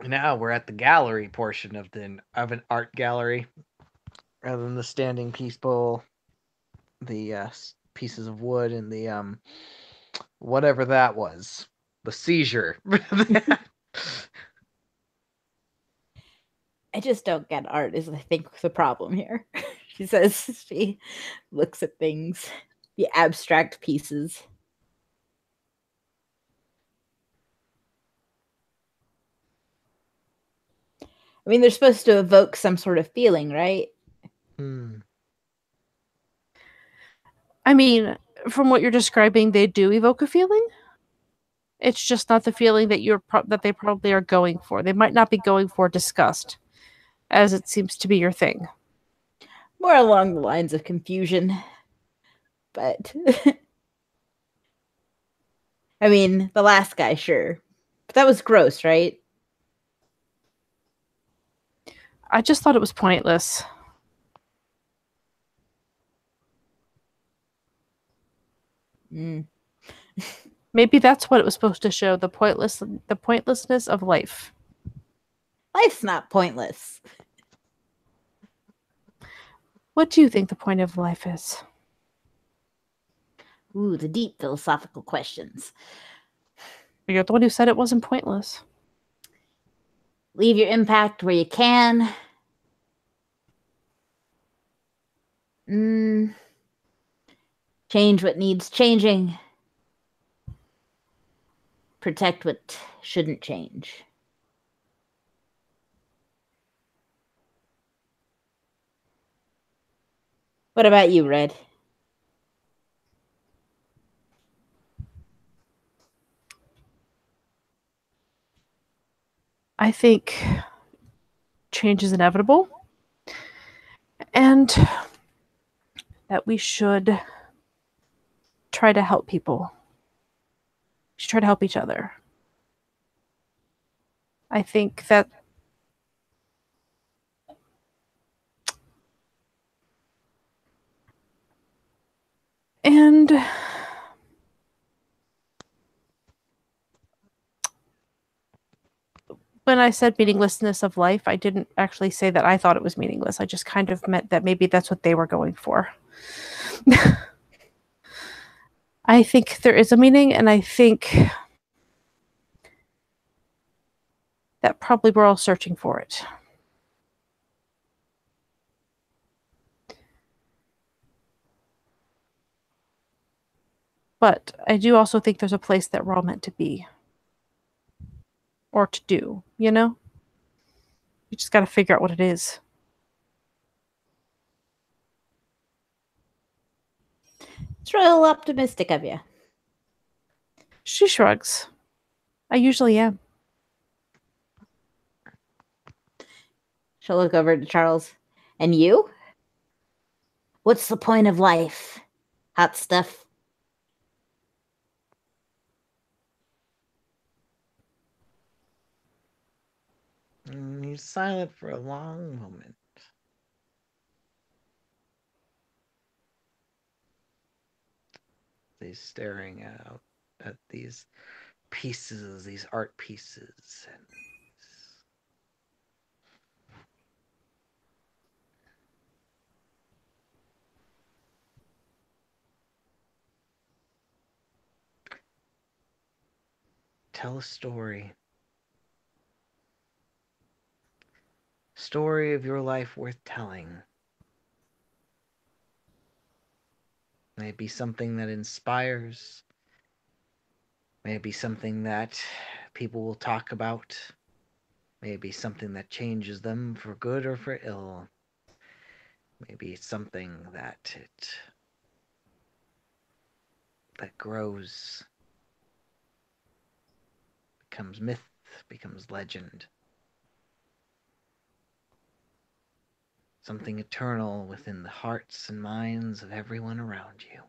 Now we're at the gallery portion of an art gallery, rather than the standing piece bowl, the pieces of wood, and the whatever that was, the seizure. I just don't get art is I think the problem here. She says she looks at things, the abstract pieces. I mean, they're supposed to evoke some sort of feeling, right? I mean, from what you're describing, they do evoke a feeling. It's just not the feeling that that they probably are going for. They might not be going for disgust, as it seems to be your thing. More along the lines of confusion. But I mean, the last guy, sure. But that was gross, right? I just thought it was pointless. Maybe that's what it was supposed to show, the pointlessness of life. Life's not pointless. What do you think the point of life is? Ooh, the deep philosophical questions. You're the one who said it wasn't pointless. Leave your impact where you can. Change what needs changing. Protect what shouldn't change. What about you, Red? I think change is inevitable, and that we should try to help people. We should try to help each other. I think that and when I said meaninglessness of life, I didn't actually say that I thought it was meaningless. I just kind of meant that maybe that's what they were going for. I think there is a meaning, and I think that probably we're all searching for it. But I do also think there's a place that we're all meant to be. Or to do, you know? You just got to figure out what it is. It's real optimistic of you. She shrugs. I usually am. She'll look over to Charles. And you? What's the point of life? Hot stuff. He's silent for a long moment. He's staring out at these pieces, these art pieces. Tell a story. Story of your life worth telling. May it be something that inspires. May it be something that people will talk about. May it be something that changes them for good or for ill. Maybe it's something that grows, becomes myth, becomes legend. Something eternal within the hearts and minds of everyone around you,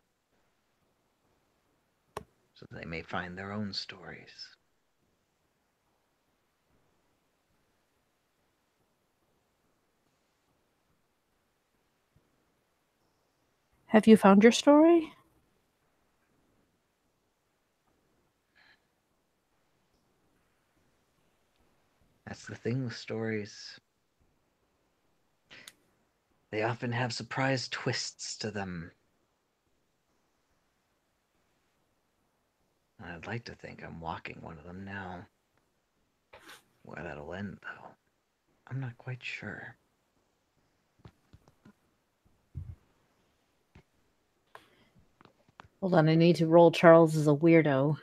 so that they may find their own stories. Have you found your story? That's the thing with stories. They often have surprise twists to them. I'd like to think I'm walking one of them now. Where that'll end, though, I'm not quite sure. Hold on, I need to roll Charles as a weirdo.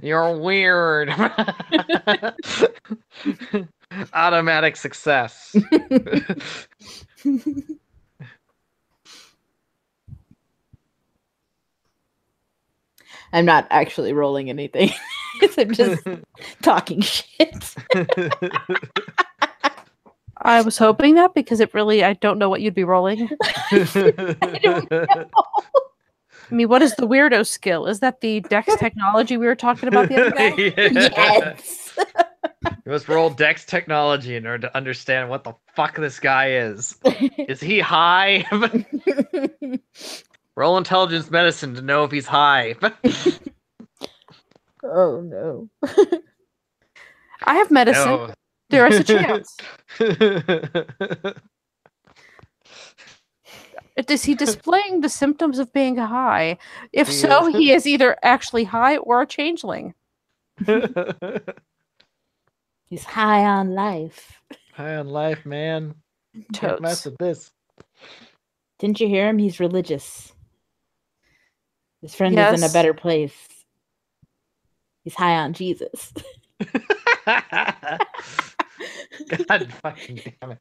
You're weird. Automatic success. I'm not actually rolling anything. I'm just talking shit. I was hoping that because I don't know what you'd be rolling. I don't know. I mean, what is the weirdo skill? Is that the Dex technology we were talking about the other day? Yes. You must roll Dex technology in order to understand what the fuck this guy is. Is he high? Roll intelligence medicine to know if he's high. Oh no. I have medicine. No. There is a chance. Is he displaying the symptoms of being high? If He so, is. he is either actually high or a changeling. He's high on life. High on life, man. Can't mess Totes. with this. Didn't you hear him? He's religious. His friend is in a Yes. better place. He's high on Jesus. God fucking damn it.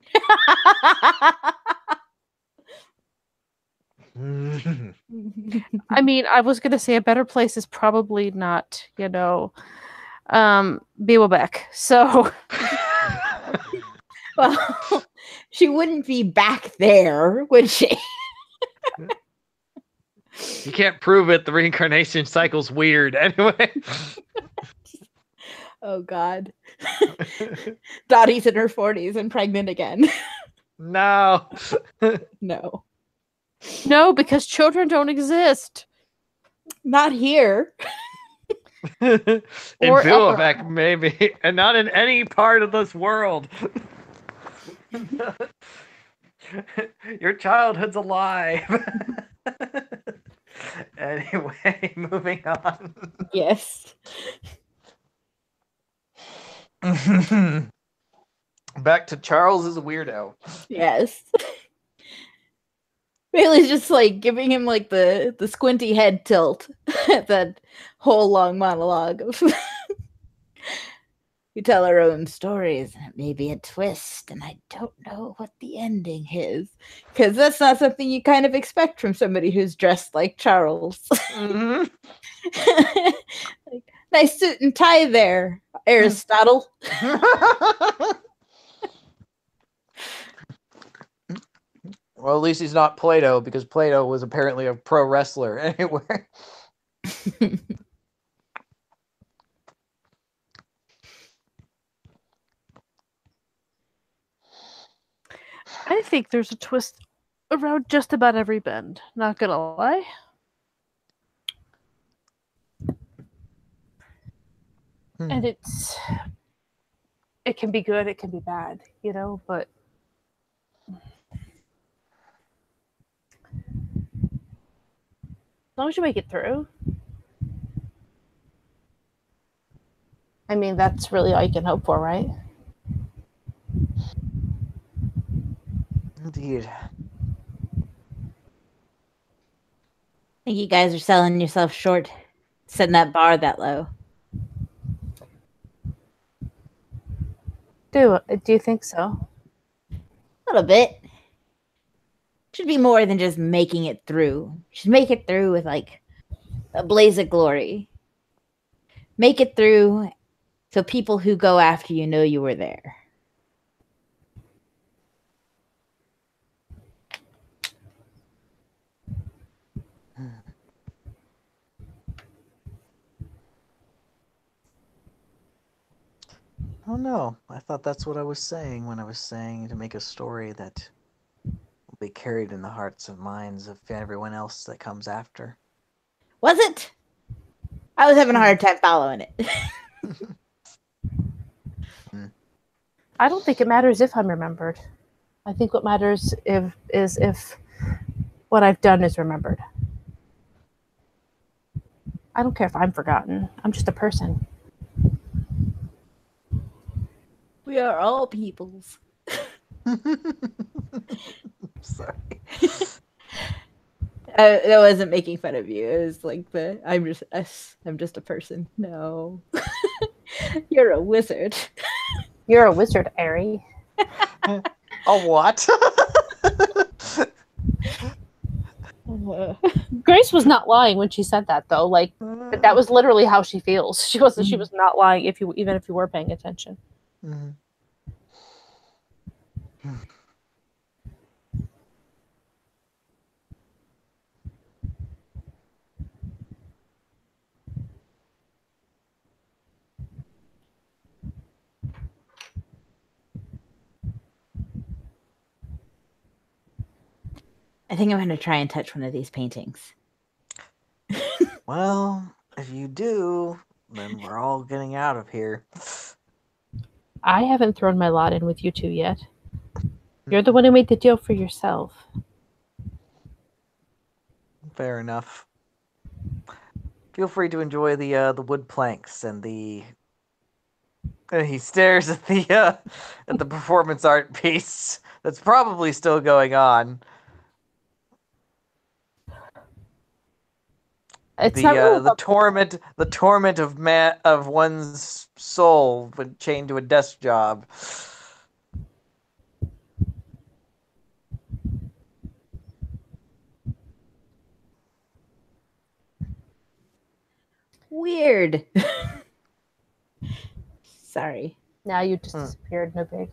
I mean, I was going to say a better place is probably not, Beaverbeck. So, Well, she wouldn't be back there, would she? You can't prove it. The reincarnation cycle's weird anyway. Oh God. Dottie's in her 40s and pregnant again. No. No. no, because children don't exist. Not here. In Or Billowback, maybe. And not in any part of this world. Your childhood's a lie. Anyway, moving on. Yes. Back to Charles as a weirdo. Yes. Bailey's just like giving him like the squinty head tilt at that whole long monologue of we tell our own stories and it may be a twist and I don't know what the ending is because that's not something you kind of expect from somebody who's dressed like Charles. Mm-hmm. Like, nice suit and tie there, Aristotle. Well, at least he's not Plato, because Plato was apparently a pro wrestler anyway. I think there's a twist around just about every bend. Not gonna lie. And it can be good, it can be bad, but as long as you make it through. I mean, that's really all you can hope for, right? Indeed. I think you guys are selling yourself short, setting that bar that low. Do you think so? A little bit. Should be more than just making it through. Should make it through with like a blaze of glory. make it through so people who go after you know you were there. Oh no, I thought that's what I was saying when I was saying to make a story that will be carried in the hearts and minds of everyone else that comes after. Was it? I was having a hard time following it. I don't think it matters if I'm remembered. I think what matters is if what I've done is remembered. I don't care if I'm forgotten. I'm just a person. We are all peoples. Sorry. That wasn't making fun of you. It was like I'm just a person. No. You're a wizard. You're a wizard, Ari. A what? Grace was not lying when she said that, though. Like that was literally how she feels. She wasn't. She was not lying. Even if you were paying attention. Mm-hmm. I think I'm going to try and touch one of these paintings. Well, if you do, then we're all getting out of here. I haven't thrown my lot in with you two yet. You're the one who made the deal for yourself. Fair enough. Feel free to enjoy the wood planks and the. He stares at the performance art piece that's probably still going on. It's not really the torment of one's soul when chained to a desk job. Weird. Sorry. Now you just disappeared. No big.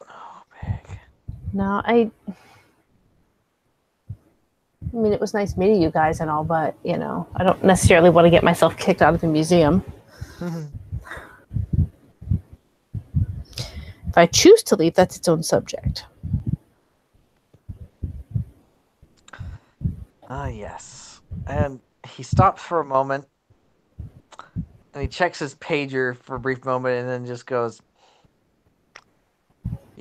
Oh, big. No, I mean, it was nice meeting you guys and all, but, I don't necessarily want to get myself kicked out of the museum. If I choose to leave, that's its own subject. Yes. And he stops for a moment, and he checks his pager for a brief moment, and then just goes,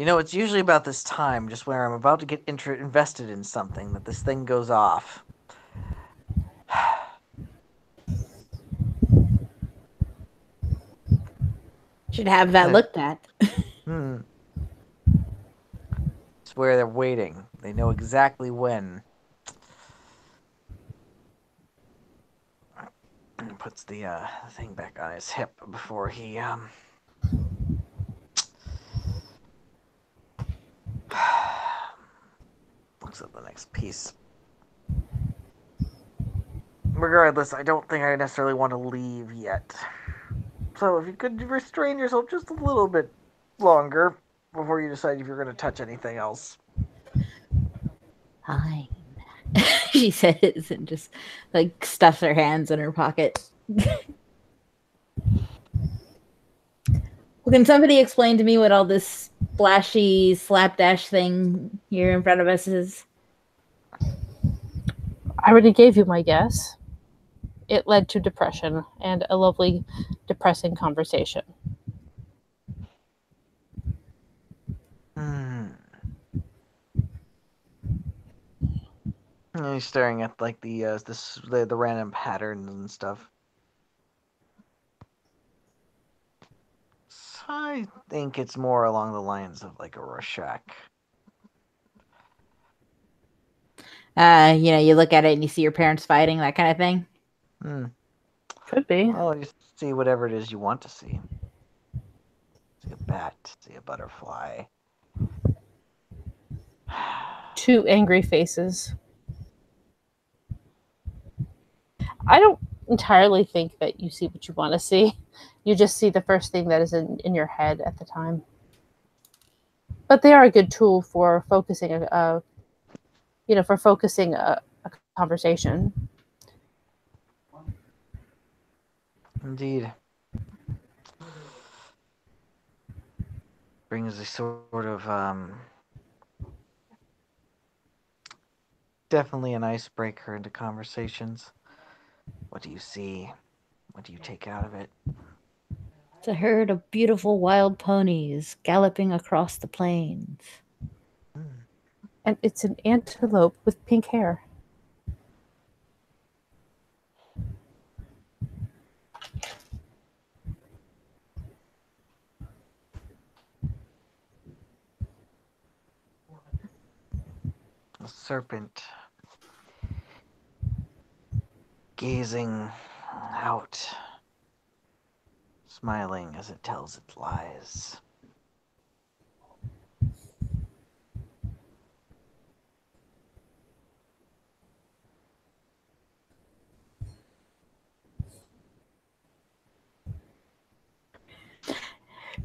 it's usually about this time, just where I'm about to get invested in something, that this thing goes off. Should have that looked at. It's where they're waiting. They know exactly when. And puts the thing back on his hip before he looks at the next piece. Regardless, I don't think I necessarily want to leave yet. So if you could restrain yourself just a little bit longer before you decide if you're going to touch anything else. Fine. She says and just stuffs her hands in her pocket. Well, can somebody explain to me what all this splashy slapdash thing here in front of us is? I already gave you my guess. It led to depression and a lovely, depressing conversation. And he's staring at the random patterns and stuff. So I think it's more along the lines of a Rorschach. You look at it and you see your parents fighting, that kind of thing. Could be. Well, you see whatever it is you want to see. See a bat, see a butterfly. Two angry faces. I don't entirely think that you see what you want to see. You just see the first thing that is in your head at the time. But they are a good tool for focusing a conversation. Indeed. Brings a sort of definitely an icebreaker into conversations. What do you see? What do you take out of it? It's a herd of beautiful wild ponies galloping across the plains. And it's an antelope with pink hair. A serpent gazing out, smiling as it tells its lies.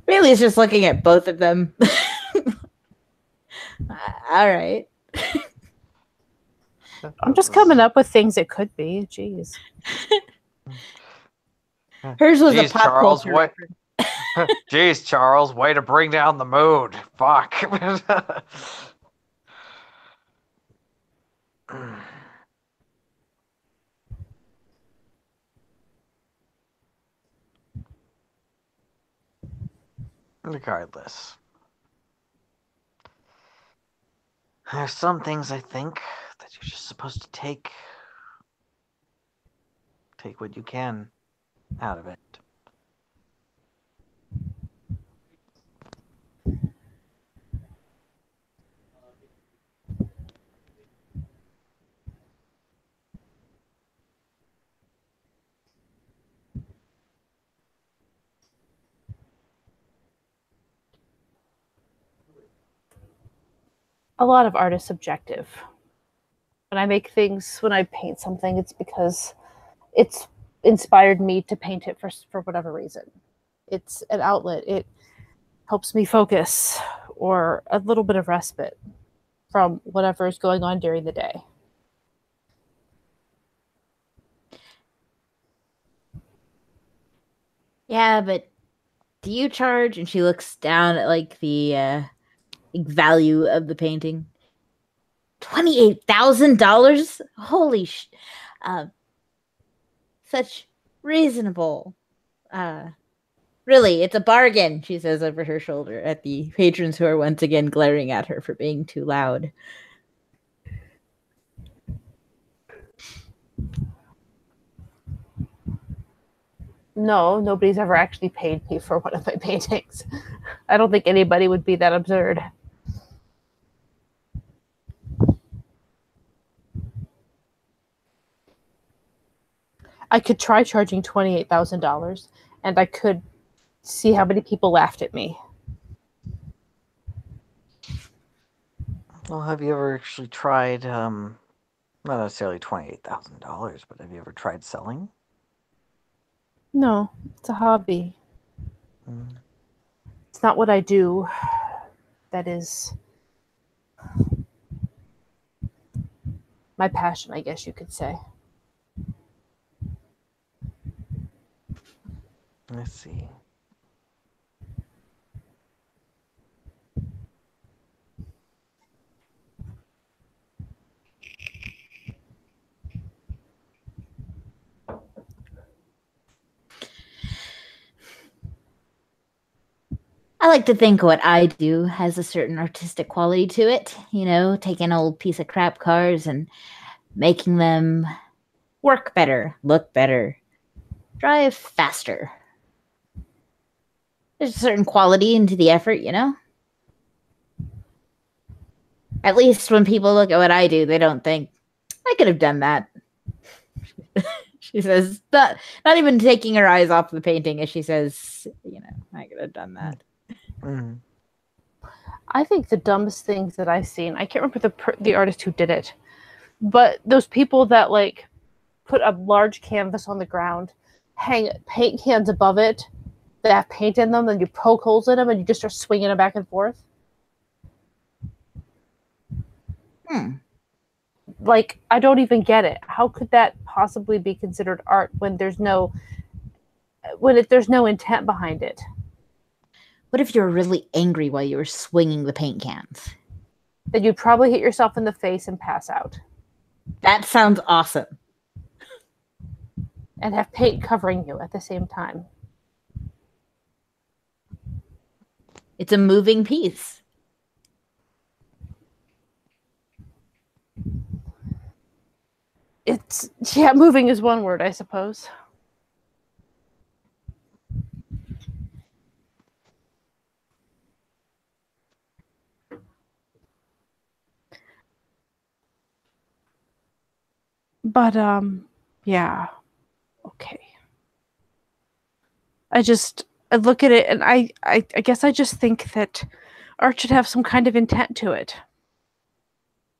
Really, it's just looking at both of them. All right. I'm just coming up with things it could be. Jeez. Hers was a Jeez, pop Charles, culture what? reference. Jeez, Charles, way to bring down the mood. Fuck. Regardless, there's some things I think that you're just supposed to take what you can out of it. A lot of art is subjective. When I paint something, it's because it's inspired me to paint it for whatever reason. It's an outlet. It helps me focus or a little bit of respite from whatever is going on during the day. Yeah, but do you charge? And she looks down at like the value of the painting. $28,000. Holy such reasonable. Really, it's a bargain, she says over her shoulder at the patrons who are once again glaring at her for being too loud. No, nobody's ever actually paid me for one of my paintings. I don't think anybody would be that absurd. I could try charging $28,000 and I could see how many people laughed at me. Well, have you ever actually tried, not necessarily $28,000, but have you ever tried selling? No, it's a hobby. Mm. It's not what I do. That is my passion, I guess you could say. I see. I like to think what I do has a certain artistic quality to it. You know, taking an old piece of crap cars and making them work better, look better, drive faster. There's a certain quality into the effort, you know? At least when people look at what I do, they don't think, I could have done that. She says, not even taking her eyes off the painting as she says, you know, I could have done that. Mm-hmm. I think the dumbest things that I've seen, I can't remember the artist who did it, but those people that like put a large canvas on the ground, hang paint cans above it that have paint in them, and you poke holes in them, and you just start swinging them back and forth. Like, I don't even get it. How could that possibly be considered art when there's no intent behind it? What if you were really angry while you were swinging the paint cans? Then you'd probably hit yourself in the face and pass out. That sounds awesome. And have paint covering you at the same time. It's a moving piece. Moving is one word, I suppose. But yeah. Okay. I look at it and I guess I just think that art should have some kind of intent to it.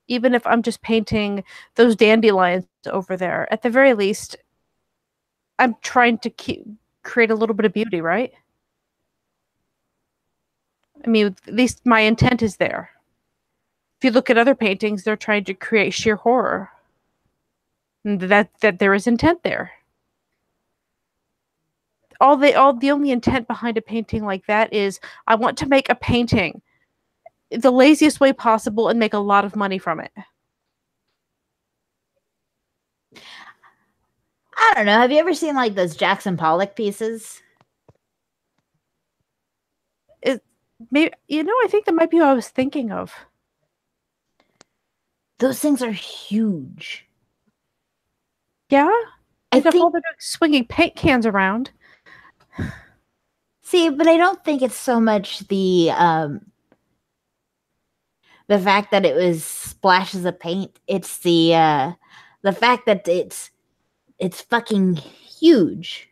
Even if I'm just painting those dandelions over there, at the very least, I'm trying to create a little bit of beauty, right? I mean, at least my intent is there. If you look at other paintings, they're trying to create sheer horror. And that there is intent there. The only intent behind a painting like that is I want to make a painting the laziest way possible and make a lot of money from it. I don't know. Have you ever seen like those Jackson Pollock pieces? Maybe, I think that might be what I was thinking of. Those things are huge. Yeah? I think all they're doing swinging paint cans around. See, but I don't think it's so much the fact that it was splashes of paint. It's the fact that it's fucking huge.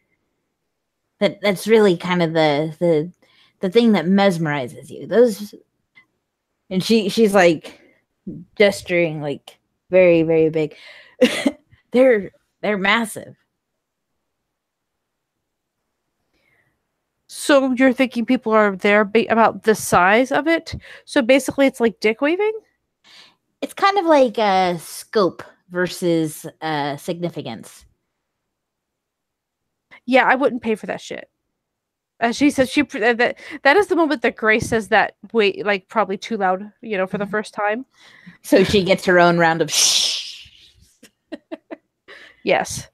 That's really kind of the thing that mesmerizes you. Those, and she's like gesturing like very, very big. They're massive. So you're thinking people are there about the size of it? So basically it's like dick waving? It's kind of like a scope versus significance. Yeah, I wouldn't pay for that shit. She says that is the moment that Grace says that like probably too loud, for the first time. So she gets her own round of shh. Yes,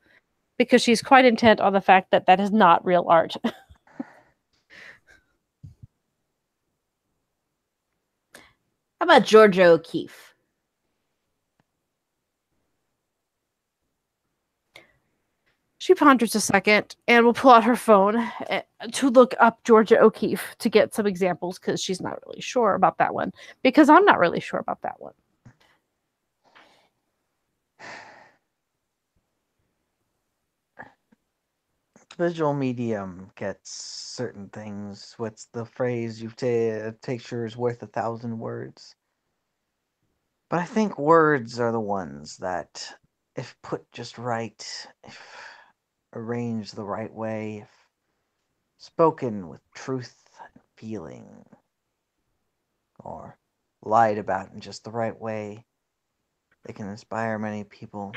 because she's quite intent on the fact that is not real art. How about Georgia O'Keeffe? She ponders a second and will pull out her phone to look up Georgia O'Keeffe to get some examples because she's not really sure about that one. Because I'm not really sure about that one. Visual medium gets certain things. What's the phrase? A picture is worth 1,000 words. But I think words are the ones that, if put just right, if arranged the right way, if spoken with truth and feeling, or lied about in just the right way, they can inspire many people.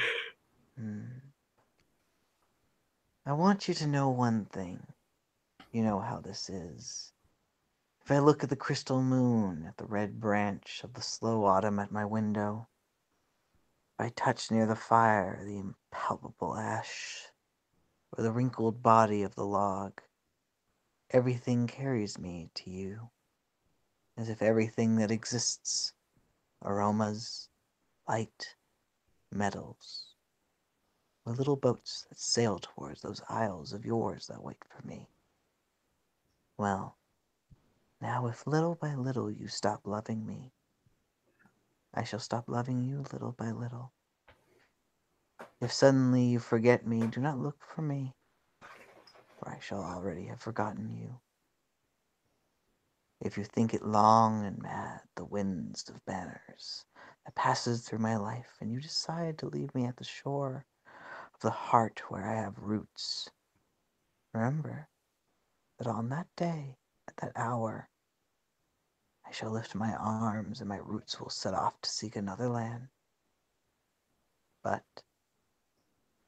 I want you to know one thing. You know how this is. If I look at the crystal moon, at the red branch of the slow autumn at my window, if I touch near the fire the impalpable ash, or the wrinkled body of the log, everything carries me to you, as if everything that exists, aromas, light, metals, were little boats that sail towards those isles of yours that wait for me. Well, now if little by little you stop loving me, I shall stop loving you little by little. If suddenly you forget me, do not look for me, for I shall already have forgotten you. If you think it long and mad, the winds of banners that passes through my life, and you decide to leave me at the shore of the heart where I have roots. Remember that on that day, at that hour, I shall lift my arms and my roots will set off to seek another land. But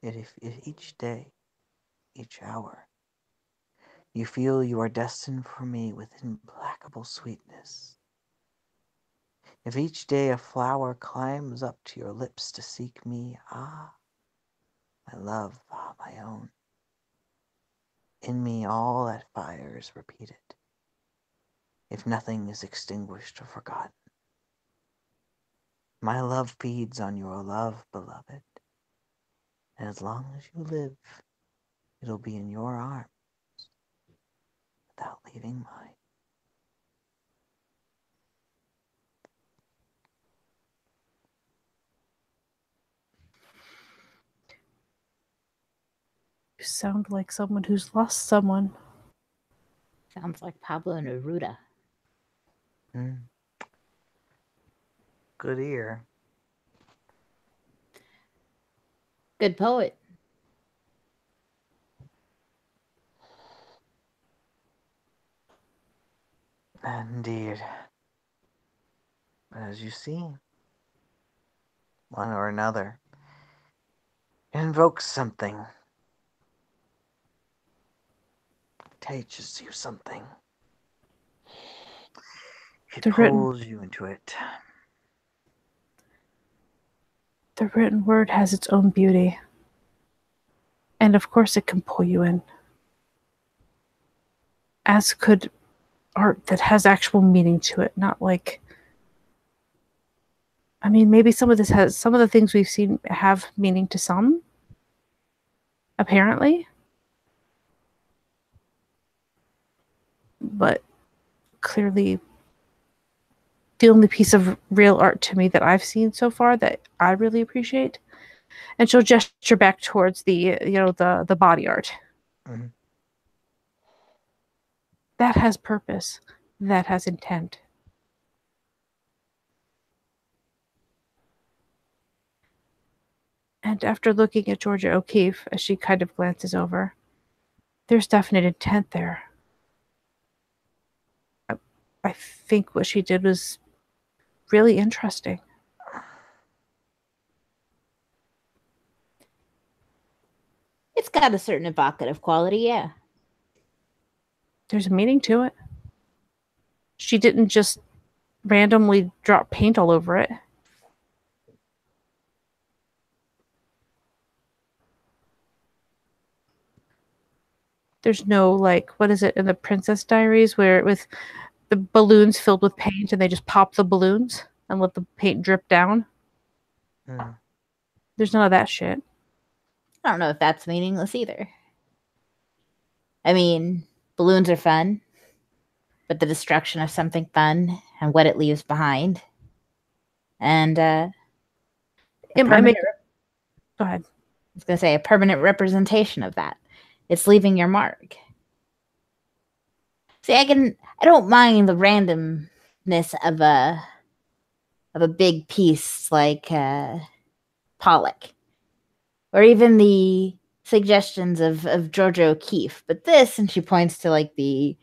if each day, each hour, you feel you are destined for me with implacable sweetness, if each day a flower climbs up to your lips to seek me, ah, my love, ah, my own, in me all that fire is repeated, if nothing is extinguished or forgotten. My love feeds on your love, beloved, and as long as you live, it'll be in your arms without leaving mine. You sound like someone who's lost someone. Sounds like Pablo Neruda. Good ear. Good poet. Indeed. But as you see, one or another invokes something, teaches you something. It pulls you into it. The written word has its own beauty. And of course it can pull you in. As could art that has actual meaning to it, not like... I mean, maybe some of the things we've seen have meaning to some, apparently. But clearly, the only piece of real art to me that I've seen so far that I really appreciate. And she'll gesture back towards the body art. Mm-hmm. That has purpose. That has intent. And after looking at Georgia O'Keeffe, as she kind of glances over, there's definite intent there. I think what she did was really interesting. It's got a certain evocative quality, yeah. There's a meaning to it. She didn't just randomly drop paint all over it. There's no, like, what is it in the Princess Diaries where with the balloons filled with paint and they just pop the balloons and let the paint drip down? There's none of that shit. I don't know if that's meaningless either. I mean, balloons are fun, but the destruction of something fun and what it leaves behind. And it might make... Go ahead. I was going to say a permanent representation of that. It's leaving your mark. See, I don't mind the randomness of a big piece like Pollock, or even the suggestions of Georgia O'Keeffe. But this, and she points to like the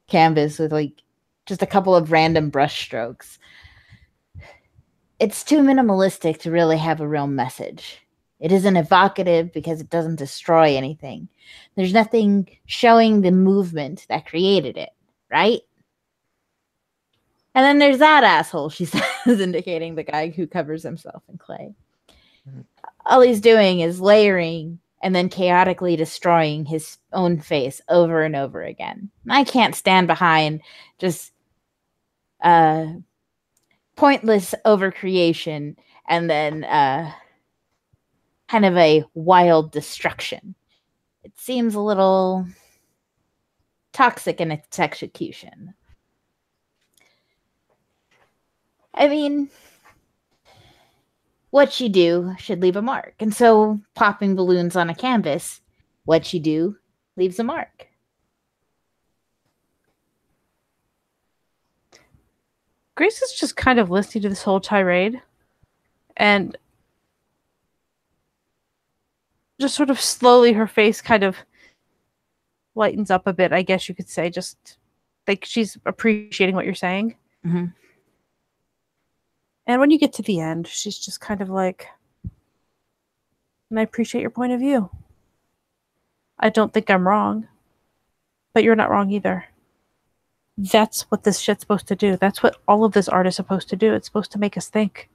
canvas with like just a couple of random brush strokes. It's too minimalistic to really have a real message. It isn't evocative because it doesn't destroy anything. There's nothing showing the movement that created it, right? And then there's that asshole, she says, indicating the guy who covers himself in clay. Mm-hmm. All he's doing is layering and then chaotically destroying his own face over and over again. I can't stand behind just pointless overcreation and then kind of a wild destruction. It seems a little toxic in its execution. I mean, what you do should leave a mark. And so popping balloons on a canvas, what you do leaves a mark. Grace is just kind of listening to this whole tirade. And just sort of slowly her face kind of lightens up a bit, I guess you could say, just like she's appreciating what you're saying. Mm-hmm. And when you get to the end, she's just kind of like, and I appreciate your point of view. I don't think I'm wrong, but you're not wrong either. That's what this shit's supposed to do. That's what all of this art is supposed to do. It's supposed to make us think.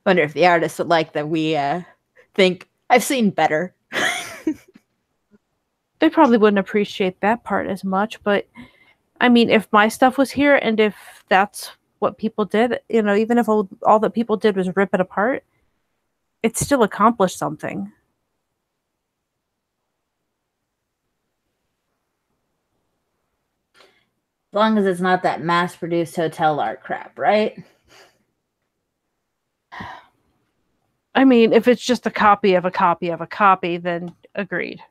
Wonder if the artists would like that we think I've seen better. They probably wouldn't appreciate that part as much, but I mean, if my stuff was here and if that's what people did, you know, even if all that people did was rip it apart, it still accomplished something. As long as it's not that mass-produced hotel art crap, right? I mean, if it's just a copy of a copy of a copy, then agreed.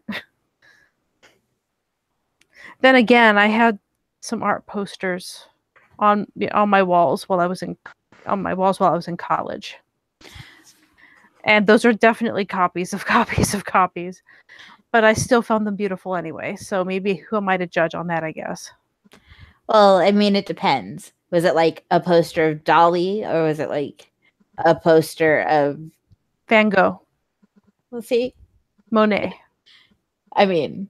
Then again, I had some art posters on my walls while I was in college. And those are definitely copies of copies of copies. But I still found them beautiful anyway. So maybe who am I to judge on that, I guess. Well, I mean, it depends. Was it like a poster of Dali, or was it like a poster of Van Gogh? Let's see. Monet. I mean,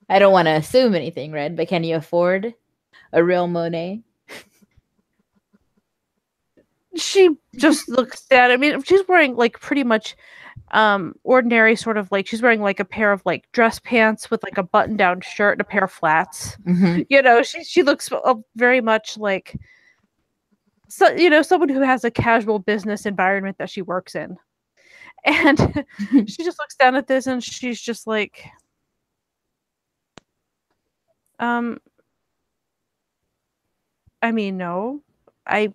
I don't want to assume anything, Red, but can you afford a real Monet? She just looks at it. I mean, she's wearing like pretty much ordinary sort of like, she's wearing like a pair of like dress pants with like a button down shirt and a pair of flats. Mm-hmm. You know, she looks very much like, so, you know, someone who has a casual business environment that she works in. And she just looks down at this and she's just like, I mean, no, I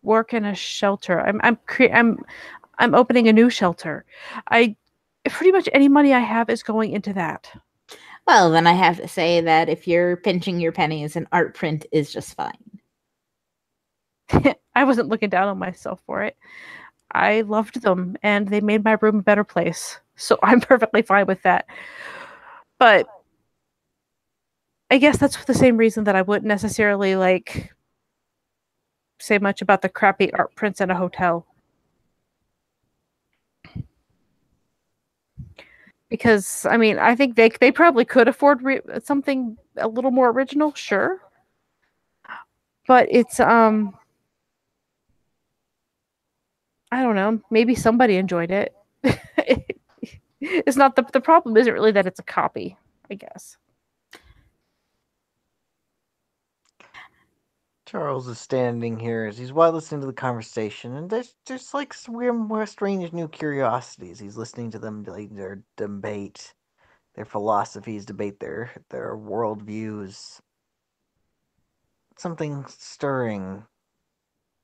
work in a shelter. I'm opening a new shelter. Pretty much any money I have is going into that. Well, then I have to say that if you're pinching your pennies, an art print is just fine. I wasn't looking down on myself for it. I loved them and they made my room a better place. So I'm perfectly fine with that. But I guess that's for the same reason that I wouldn't necessarily like say much about the crappy art prints in a hotel. Because, I mean, I think they probably could afford something a little more original, sure. But it's, I don't know, maybe somebody enjoyed it. It's not, the problem isn't really that it's a copy, I guess. Charles is standing here as he's while listening to the conversation, and there's like some weird, more strange new curiosities. He's listening to them, like their debate, their philosophies, debate their worldviews. Something stirring.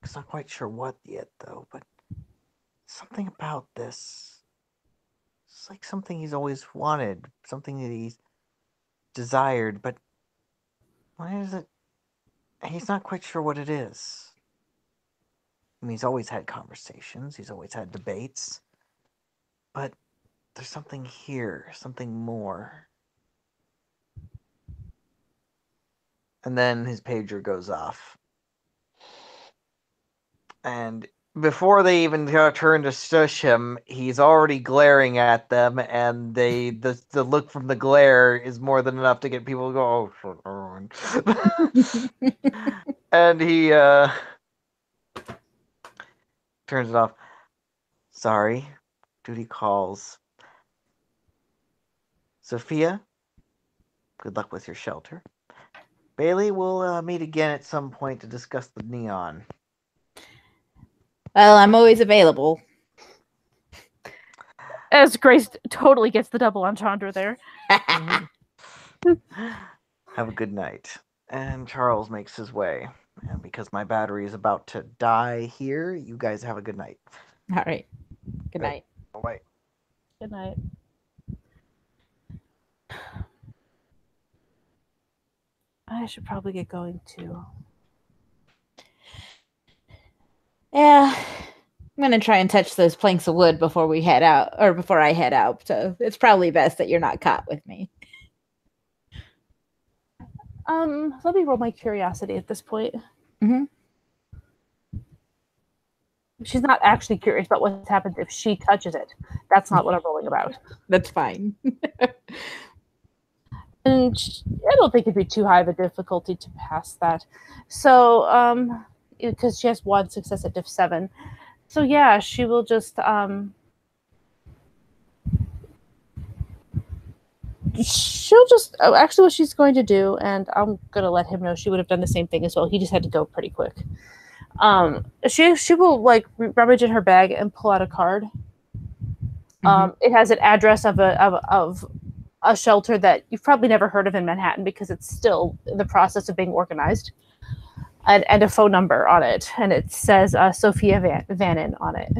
He's not quite sure what yet, though, but something about this. It's like something he's always wanted, something that he's desired, but why is it? He's not quite sure what it is. I mean, he's always had conversations, he's always had debates, but there's something here, something more. And then his pager goes off. And before they even turn to shush him, he's already glaring at them, and the look from the glare is more than enough to get people to go, oh, and he turns it off. Sorry, duty calls. Sophia, good luck with your shelter. Bailey, we'll meet again at some point to discuss the neon. Well, I'm always available. As Grace totally gets the double entendre there. Have a good night. And Charles makes his way. And because my battery is about to die here, you guys have a good night. All right. Good night. Bye. Good night. I should probably get going too. Yeah. I'm gonna try and touch those planks of wood before we head out, or before I head out. So it's probably best that you're not caught with me. Let me roll my curiosity at this point. Mm-hmm. She's not actually curious about what's happened if she touches it. That's not what I'm rolling about. That's fine. And I don't think it'd be too high of a difficulty to pass that. So, because she has 1 success at diff 7. So yeah, she will just she'll just actually what she's going to do, and I'm gonna let him know she would have done the same thing as well. He just had to go pretty quick. She will like rummage in her bag and pull out a card. It has an address of a shelter that you've probably never heard of in Manhattan because it's still in the process of being organized, and a phone number on it, and it says Sophia Vannon on it.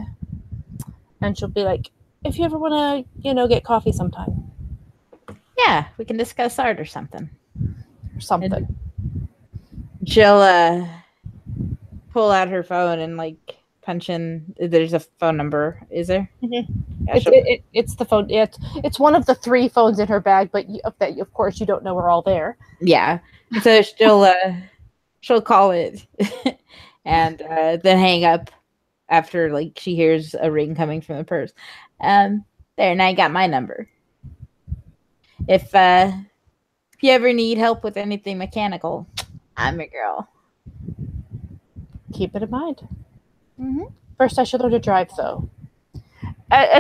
And she'll be like, if you ever want to, get coffee sometime. Yeah, we can discuss art or something. And she'll pull out her phone and like punch in. There's a phone number, is there? Mm-hmm. Yeah, it's the phone. It's one of the 3 phones in her bag, but that of course you don't know are all there. Yeah, so she'll call it and then hang up after like she hears a ring coming from the purse. There, and I got my number. If you ever need help with anything mechanical, I'm your girl. Keep it in mind. Mm-hmm. First, I should learn to drive, though.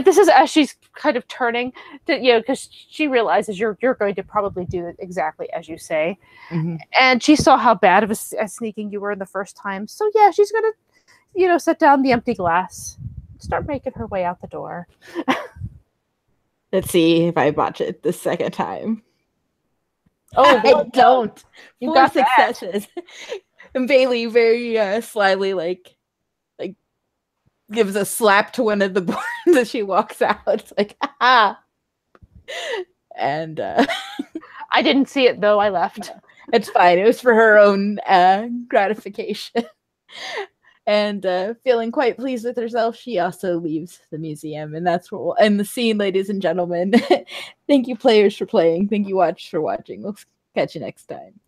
This is as she's kind of turning to, because she realizes you're going to probably do it exactly as you say. Mm-hmm. And she saw how bad of a sneaking you were the first time. So yeah, she's going to, set down the empty glass, start making her way out the door. Let's see if I botch it the second time. Oh, I don't. You 4 got successes. And Bailey very slyly like gives a slap to one of the boards as she walks out. It's like, ha! And I didn't see it though. I left. It's fine. It was for her own gratification. And feeling quite pleased with herself, she also leaves the museum. And that's where we'll end the scene, ladies and gentlemen. Thank you, players, for playing. Thank you, watch, for watching. We'll catch you next time.